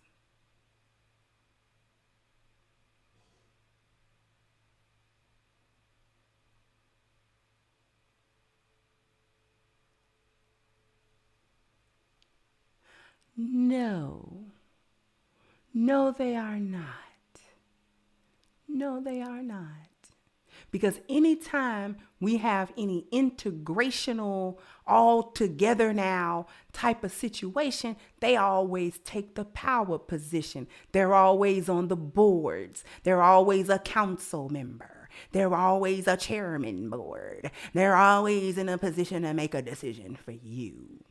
No. No, they are not. No, they are not. Because anytime we have any integrational, all together now type of situation, they always take the power position. They're always on the boards. They're always a council member. They're always a chairman board. They're always in a position to make a decision for you.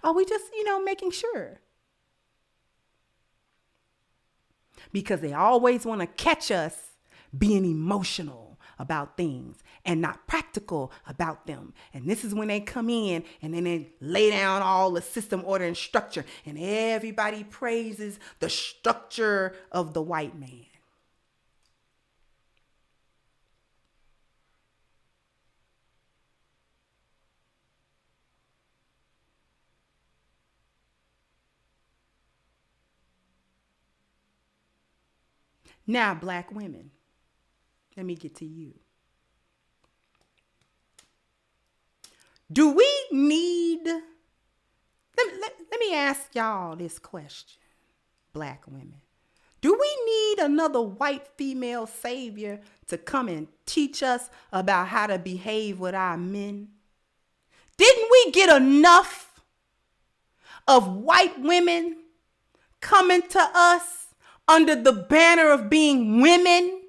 Are we just, making sure? Because they always want to catch us being emotional about things and not practical about them. And this is when they come in and then they lay down all the system, order, and structure. And everybody praises the structure of the white man. Now, black women, let me get to you. Do we need, let me ask y'all this question, black women. Do we need another white female savior to come and teach us about how to behave with our men? Didn't we get enough of white women coming to us under the banner of being women,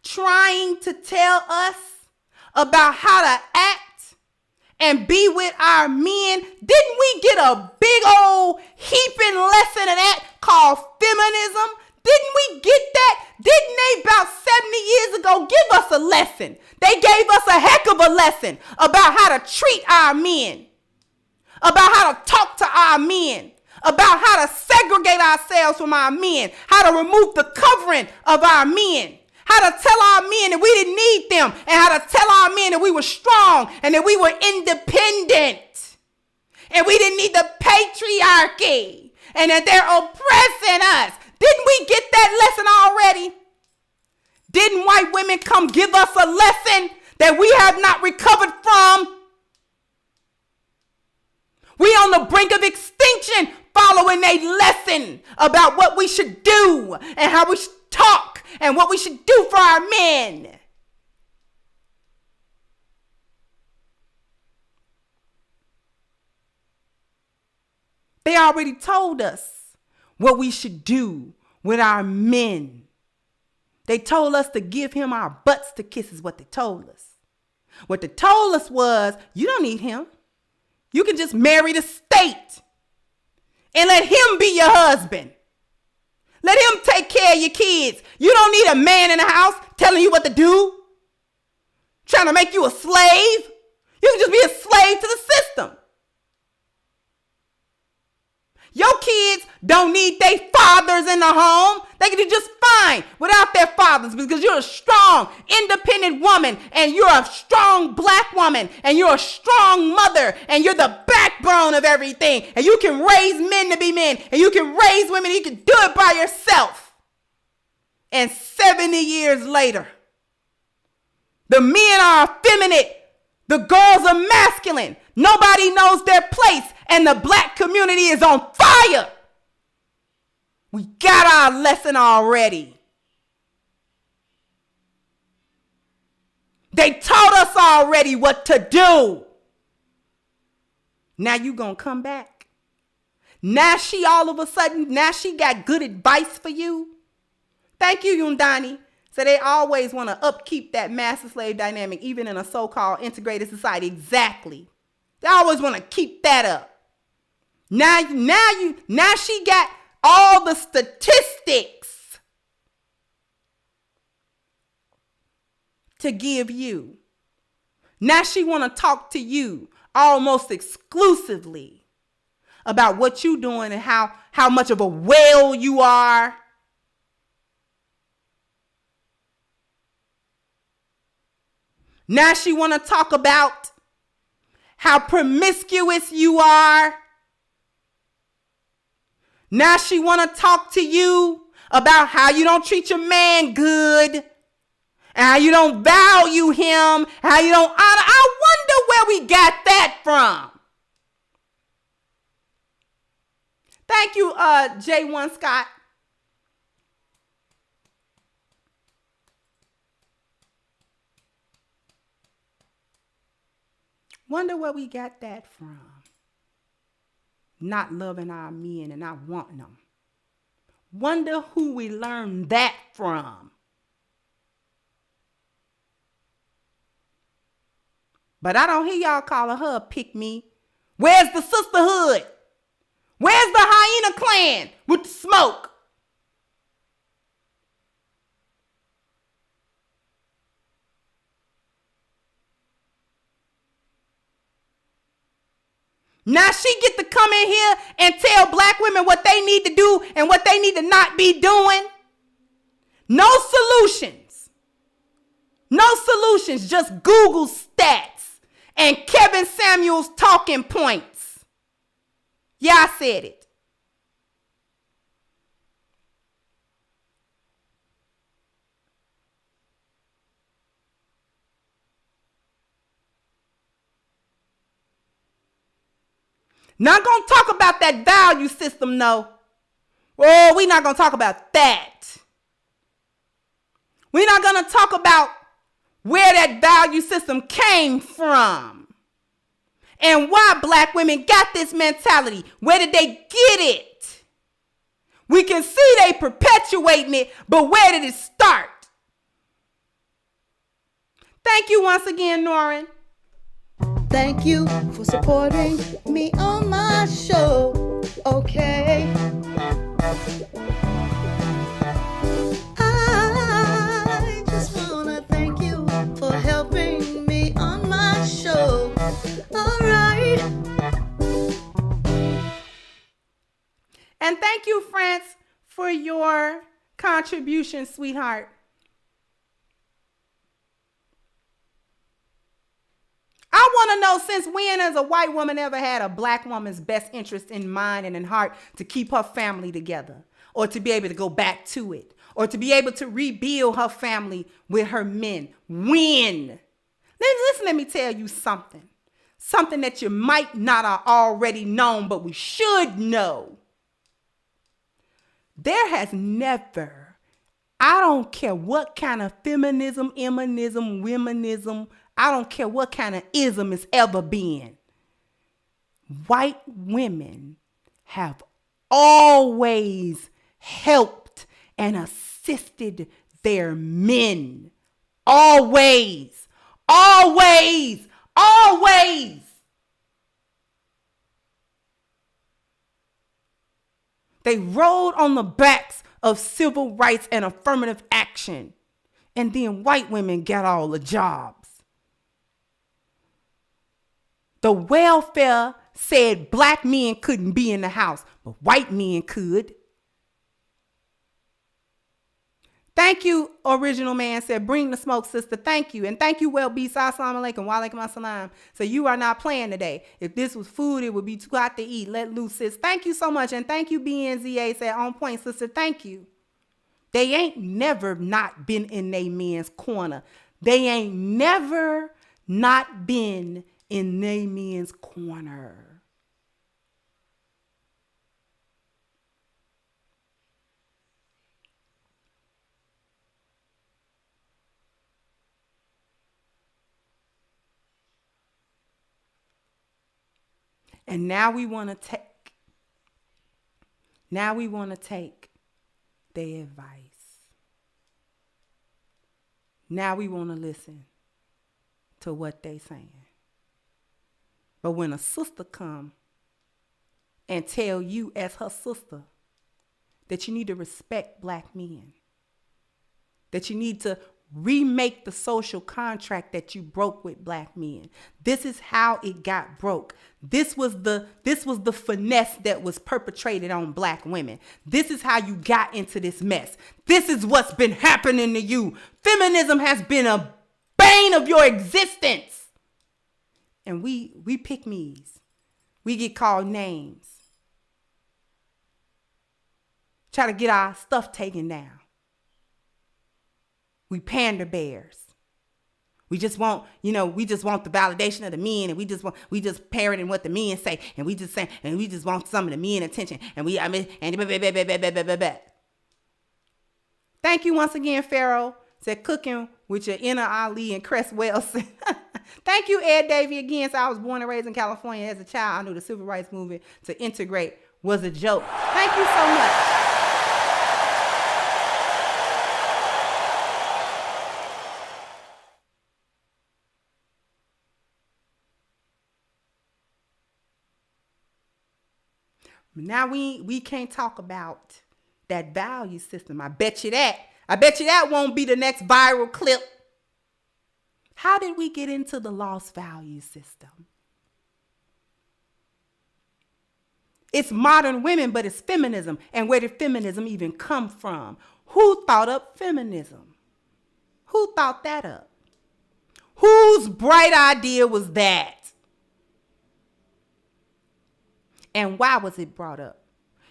trying to tell us about how to act and be with our men? Didn't we get a big old heaping lesson of that called feminism? Didn't we get that? Didn't they about 70 years ago give us a lesson? They gave us a heck of a lesson about how to treat our men, about how to talk to our men, about how to segregate ourselves from our men, how to remove the covering of our men, how to tell our men that we didn't need them, and how to tell our men that we were strong and that we were independent and we didn't need the patriarchy and that they're oppressing us. Didn't we get that lesson already? Didn't white women come give us a lesson that we have not recovered from? We on the brink of extinction following a lesson about what we should do and how we should talk and what we should do for our men. They already told us what we should do with our men. They told us to give him our butts to kiss is what they told us. What they told us was, you don't need him. You can just marry the state and let him be your husband. Let him take care of your kids. You don't need a man in the house telling you what to do, trying to make you a slave. You can just be a slave to the system. Your kids don't need their fathers in the home. They can do just fine without their fathers because you're a strong, independent woman and you're a strong black woman and you're a strong mother and you're the backbone of everything. And you can raise men to be men and you can raise women. You can do it by yourself. And 70 years later, the men are effeminate. The girls are masculine. Nobody knows their place and the black community is on fire. We got our lesson already. They taught us already what to do. Now you gonna come back? Now she all of a sudden, now she got good advice for you? Thank you, Yundani. So they always want to upkeep that master-slave dynamic, even in a so-called integrated society. Exactly. They always want to keep that up. Now she got all the statistics to give you. Now she want to talk to you almost exclusively about what you doing and how much of a whale you are. Now she want to talk about how promiscuous you are. Now she want to talk to you about how you don't treat your man good and how you don't value him, how you don't honor. I wonder where we got that from. Thank you, J1 Scott. Wonder where we got that from. Not loving our men and not wanting them. Wonder who we learned that from. But I don't hear y'all calling her a pick me. Where's the sisterhood? Where's the hyena clan with the smoke? Now she get to come in here and tell black women what they need to do and what they need to not be doing. No solutions. No solutions, just Google stats and Kevin Samuels talking points. Yeah, I said it. Not going to talk about that value system, no. Oh, we're not going to talk about that. We're not going to talk about where that value system came from and why black women got this mentality. Where did they get it? We can see they perpetuating it, but where did it start? Thank you once again, Norrin. Thank you for supporting me on my show. Okay. I just wanna thank you for helping me on my show. All right. And thank you, France, for your contribution, sweetheart. I want to know, since when has a white woman ever had a black woman's best interest in mind and in heart to keep her family together, or to be able to go back to it, or to be able to rebuild her family with her men? When? Let me tell you something. Something that you might not have already known, but we should know. There has never, I don't care what kind of feminism, emanism, womenism, I don't care what kind of ism it's ever been. White women have always helped and assisted their men. Always, always, always. They rode on the backs of civil rights and affirmative action. And then white women got all the jobs. The welfare said black men couldn't be in the house, but white men could. Thank you, original man said, bring the smoke, sister. Thank you. And thank you, well, B. Assalamu alaikum. Wa alaikum assalam. So you are not playing today. If this was food, it would be too hot to eat. Let loose, sis. Thank you so much. And thank you, BNZA said, on point, sister. Thank you. They ain't never not been in they men's corner. They ain't never not been in they men's corner. And now we want to take their advice. Now we want to listen to what they saying. But when a sister come and tell you as her sister that you need to respect black men, that you need to remake the social contract that you broke with black men. This is how it got broke. This was the finesse that was perpetrated on black women. This is how you got into this mess. This is what's been happening to you. Feminism has been a bane of your existence. And we pick me's. We get called names. Try to get our stuff taken down. We pander bears. We just want the validation of the men, and we just parroting what the men say, and we just want some of the men attention, Thank you once again, Pharaoh. Said cooking with your inner Ali and Cresswell. Thank you, Ed Davey, again. So I was born and raised in California. As a child, I knew the civil rights movement to integrate was a joke. Thank you so much. Now we can't talk about that value system. I bet you that won't be the next viral clip. How did we get into the lost value system? It's modern women, but it's feminism. And where did feminism even come from? Who thought up feminism? Who thought that up? Whose bright idea was that? And why was it brought up?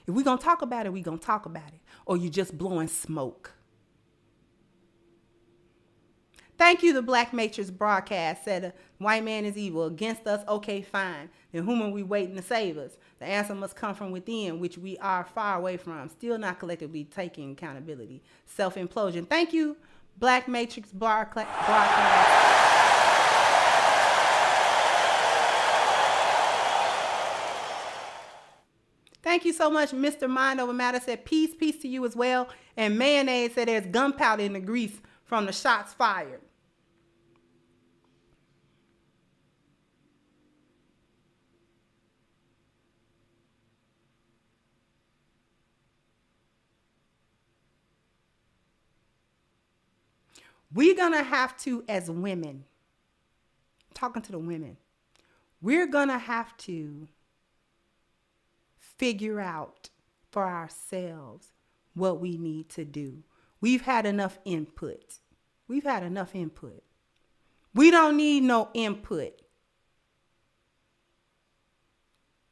If we're going to talk about it, we're going to talk about it. Or you just blowing smoke. Thank you, the Black Matrix broadcast said, white man is evil. Against us, okay, fine. Then whom are we waiting to save us? The answer must come from within, which we are far away from, still not collectively taking accountability. Self-implosion. Thank you, Black Matrix broadcast. Thank you so much, Mr. Mind Over Matter said, peace to you as well. And Mayonnaise said there's gunpowder in the grease from the shots fired. We're going to have to, as women, talking to the women, we're going to have to figure out for ourselves what we need to do. We've had enough input. We don't need no input.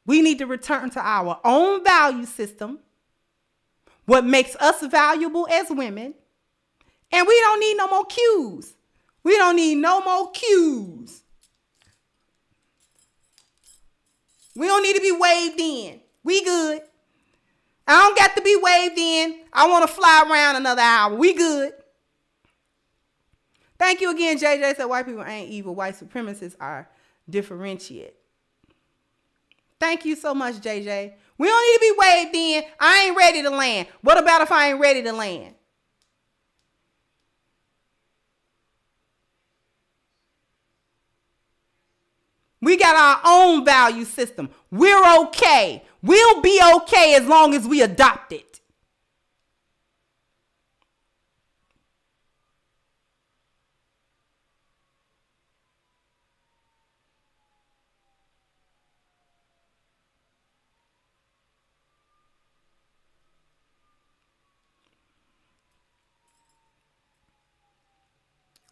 We need to return to our own value system, what makes us valuable as women. And we don't need no more cues. We don't need no more cues. We don't need to be waved in. We good. I don't got to be waved in. I want to fly around another hour. We good. Thank you again, JJ said white people ain't evil. White supremacists are differentiate. Thank you so much, JJ. We don't need to be waved in. I ain't ready to land. What about if I ain't ready to land? We got our own value system. We're okay. We'll be okay as long as we adopt it.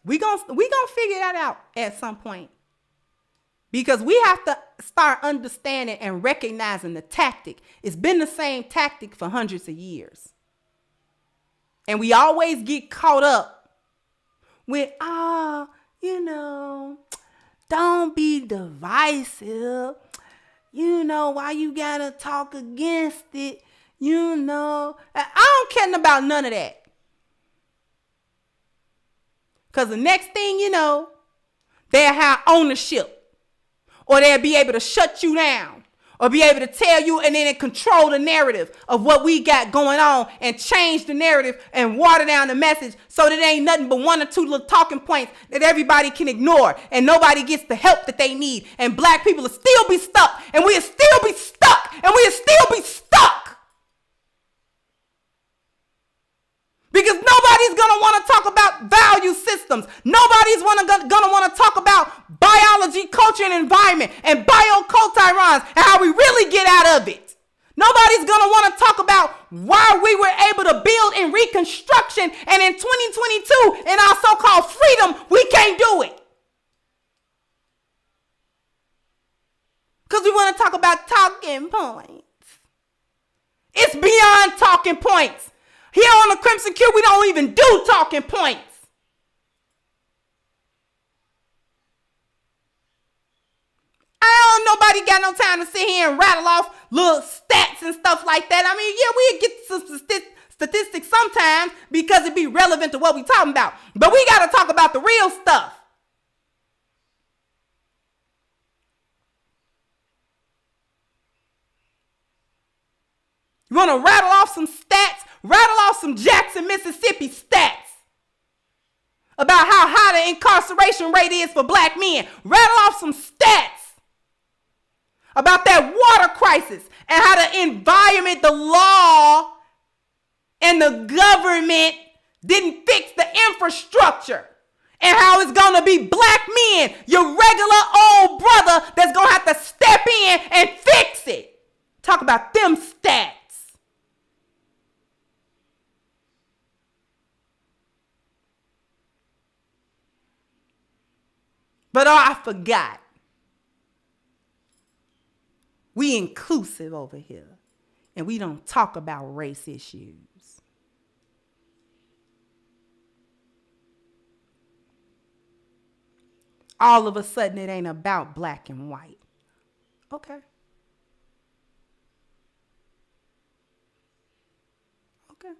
We gonna figure that out at some point. Because we have to start understanding and recognizing the tactic. It's been the same tactic for hundreds of years. And we always get caught up with, don't be divisive. Why you gotta talk against it? I don't care about none of that. Because the next thing you know, they'll have ownership. Or they'll be able to shut you down. Or be able to tell you and then control the narrative of what we got going on. And change the narrative and water down the message. So that it ain't nothing but one or two little talking points that everybody can ignore. And nobody gets the help that they need. And black people will still be stuck. And we'll still be stuck. And we'll still be stuck. Because nobody's going to want to talk about value systems. Nobody's going to want to talk about biology, culture, and environment and bioculturons and how we really get out of it. Nobody's going to want to talk about why we were able to build in Reconstruction and in 2022 in our so-called freedom, we can't do it. Because we want to talk about talking points. It's beyond talking points. Here on the Crimson Q, we don't even do talking points. Nobody got no time to sit here and rattle off little stats and stuff like that. I mean, yeah, we get some statistics sometimes because it be relevant to what we talking about. But we got to talk about the real stuff. You want to rattle off some stats? Rattle off some Jackson, Mississippi stats about how high the incarceration rate is for black men. Rattle off some stats about that water crisis and how the environment, the law, and the government didn't fix the infrastructure. And how it's going to be black men, your regular old brother, that's going to have to step in and fix it. Talk about them stats. But I forgot. We inclusive over here. And we don't talk about race issues. all of a sudden it ain't about black and white. Okay. Okay.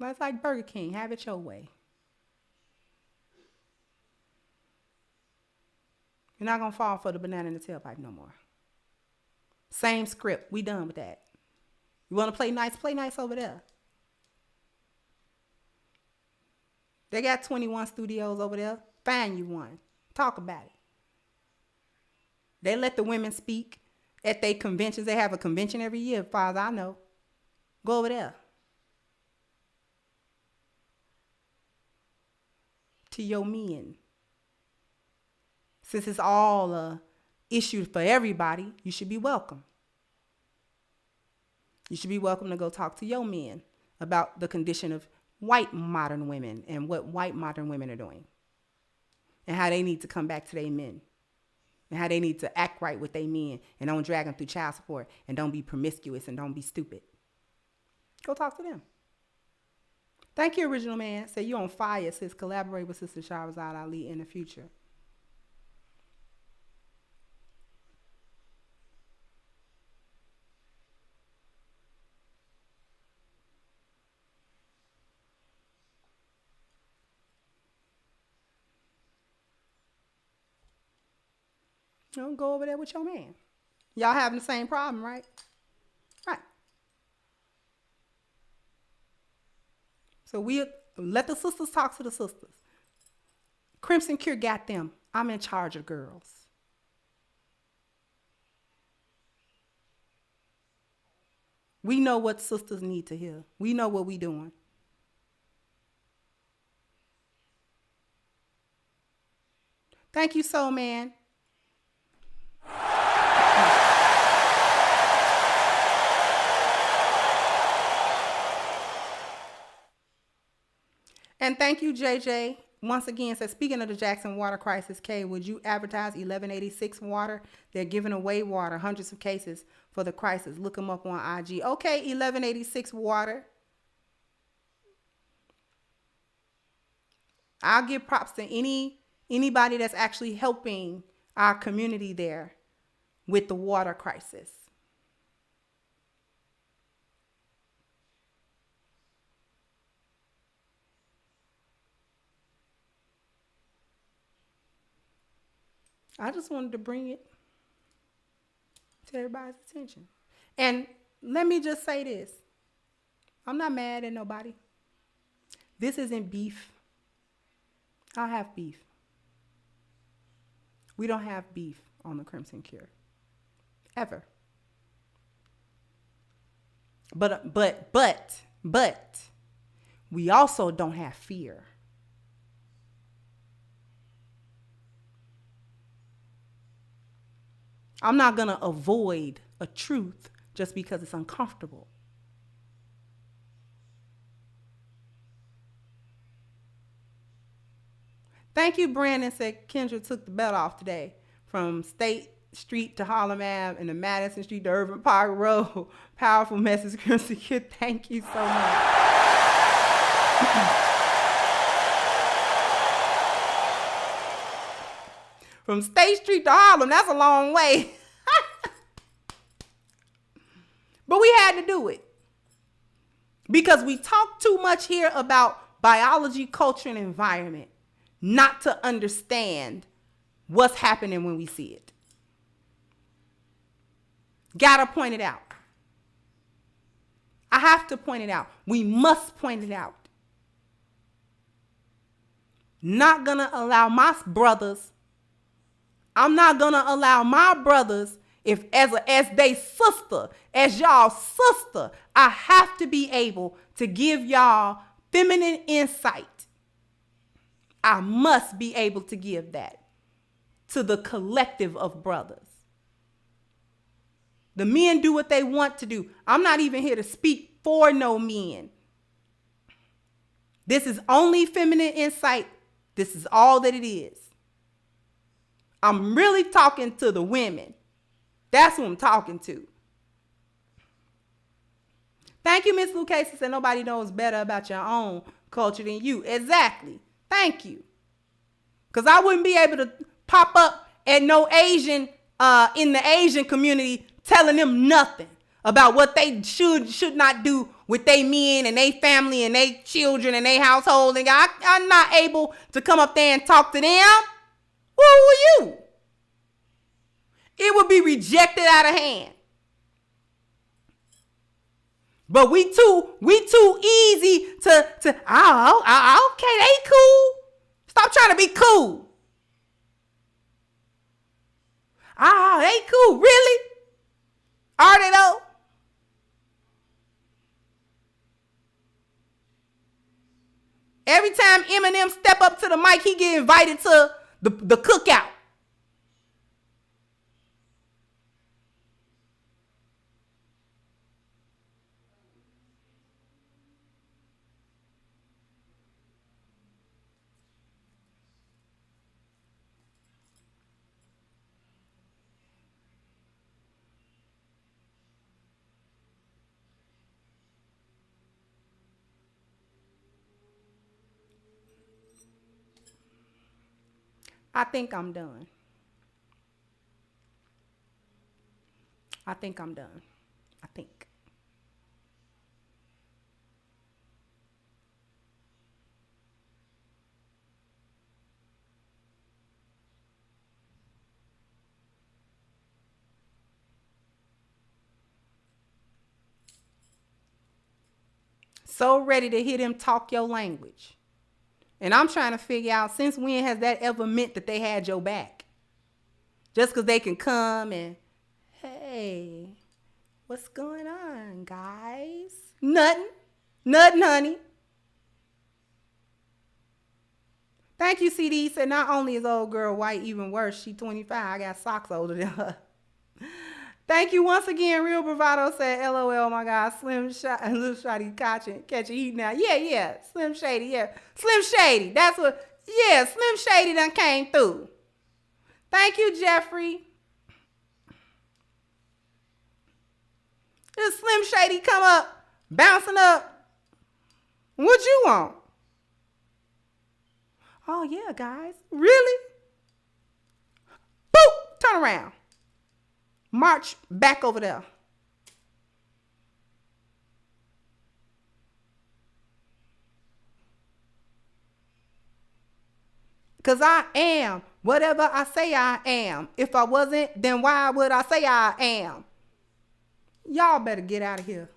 That's like Burger King. Have it your way. You're not going to fall for the banana in the tailpipe no more. Same script. We done with that. You want to play nice? Play nice over there. They got 21 studios over there. Find you one. Talk about it. They let the women speak at their conventions. They have a convention every year, as far as I know. Go over there. To your men. Since it's all a issue for everybody, you should be welcome. You should be welcome to go talk to your men about the condition of white modern women and what white modern women are doing. And how they need to come back to their men. And how they need to act right with their men and don't drag them through child support and don't be promiscuous and don't be stupid. Go talk to them. Thank you, Original Man. Say you on fire, sis. Collaborate with Sister Shahrazad Ali in the future. Don't go over there with your man. Y'all having the same problem, right? Right. So we let the sisters talk to the sisters. Crimson Cure got them. I'm in charge of girls. We know what sisters need to hear. We know what we doing. Thank you, Soul Man. And thank you, JJ. Once again, says, speaking of the Jackson water crisis, Kay, would you advertise 1186 water? They're giving away water, hundreds of cases for the crisis. Look them up on IG. Okay, 1186 water. I'll give props to anybody that's actually helping our community there with the water crisis. I just wanted to bring it to everybody's attention. And let me just say this. I'm not mad at nobody. This isn't beef. I have beef. We don't have beef on the Crimson Cure. Ever. But we also don't have fear. I'm not going to avoid a truth just because it's uncomfortable. Thank you, Brandon. Said Kendra took the belt off today from State Street to Harlem Ave and the Madison Street to Urban Park Road. Powerful message, Crimson Kid. Thank you so much. From State Street to Harlem, that's a long way. But we had to do it. Because we talk too much here about biology, culture, and environment, not to understand what's happening when we see it. Gotta point it out. I have to point it out. We must point it out. Not gonna allow my brothers, I'm not gonna allow my brothers, if as they sister, as y'all sister, I have to be able to give y'all feminine insight. I must be able to give that to the collective of brothers. The men do what they want to do. I'm not even here to speak for no men. This is only feminine insight. This is all that it is. I'm really talking to the women. That's who I'm talking to. Thank you, Miss Lucas. Said nobody knows better about your own culture than you. Exactly. Thank you. Because I wouldn't be able to pop up at no Asian in the Asian community telling them nothing about what they should not do with their men and their family and their children and their household. And I'm not able to come up there and talk to them. Who are you? It would be rejected out of hand. But we too easy to okay, they cool. Stop trying to be cool. They cool. Really? Are they though? Every time Eminem step up to the mic, he get invited to the cookout. I think I'm done. I think. So ready to hear them talk your language. And I'm trying to figure out, since when has that ever meant that they had your back? Just because they can come and, hey, what's going on, guys? Nothing, honey. Thank you, CD. Said not only is old girl white, even worse, she 25. I got socks older than her. Thank you once again. Real Bravado said, LOL, my God. Slim Little Shotty catch a heat now. Yeah. Slim Shady, yeah. Slim Shady. That's what, yeah, Slim Shady done came through. Thank you, Jeffrey. This Slim Shady come up, bouncing up. What you want? Oh, yeah, guys. Really? Boop! Turn around. March back over there. Because I am whatever I say I am. If I wasn't, then why would I say I am? Y'all better get out of here.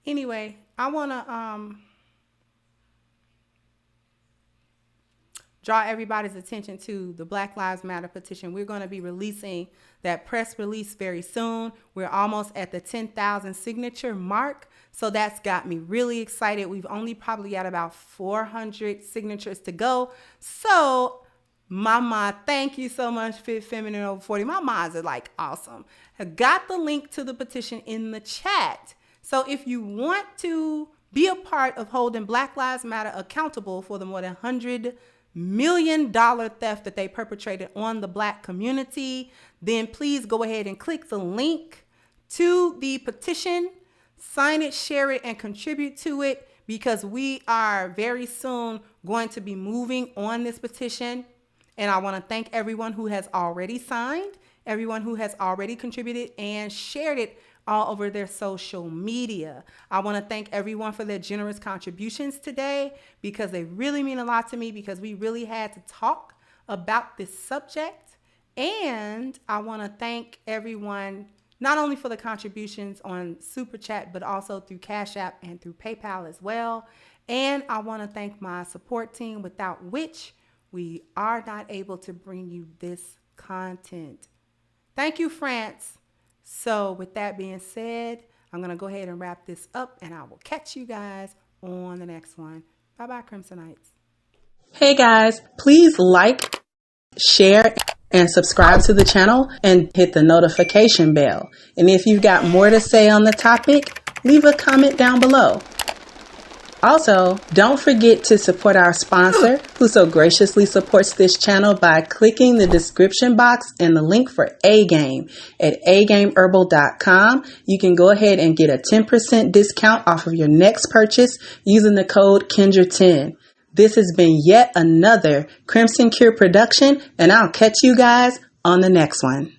Anyway, I want to draw everybody's attention to the Black Lives Matter petition. We're going to be releasing that press release very soon. We're almost at the 10,000 signature mark. So that's got me really excited. We've only probably got about 400 signatures to go. So Mama, thank you so much, Fit Feminine Over 40. My mods are like awesome. I got the link to the petition in the chat. So if you want to be a part of holding Black Lives Matter accountable for the more than $100 million theft that they perpetrated on the Black community, then please go ahead and click the link to the petition, sign it, share it, and contribute to it, because we are very soon going to be moving on this petition. And I want to thank everyone who has already signed, everyone who has already contributed and shared it all over their social media. I want to thank everyone for their generous contributions today, because they really mean a lot to me, because we really had to talk about this subject. And I want to thank everyone not only for the contributions on Super Chat, but also through Cash App and through PayPal as well. And I want to thank my support team, without which we are not able to bring you this content. Thank you, France. So with that being said, I'm going to go ahead and wrap this up, and I will catch you guys on the next one. Bye-bye, Crimsonites. Hey guys, please like, share, and subscribe to the channel and hit the notification bell. And if you've got more to say on the topic, leave a comment down below. Also, don't forget to support our sponsor, who so graciously supports this channel by clicking the description box and the link for A-Game at agameherbal.com. You can go ahead and get a 10% discount off of your next purchase using the code Kendra10. This has been yet another Crimson Cure production, and I'll catch you guys on the next one.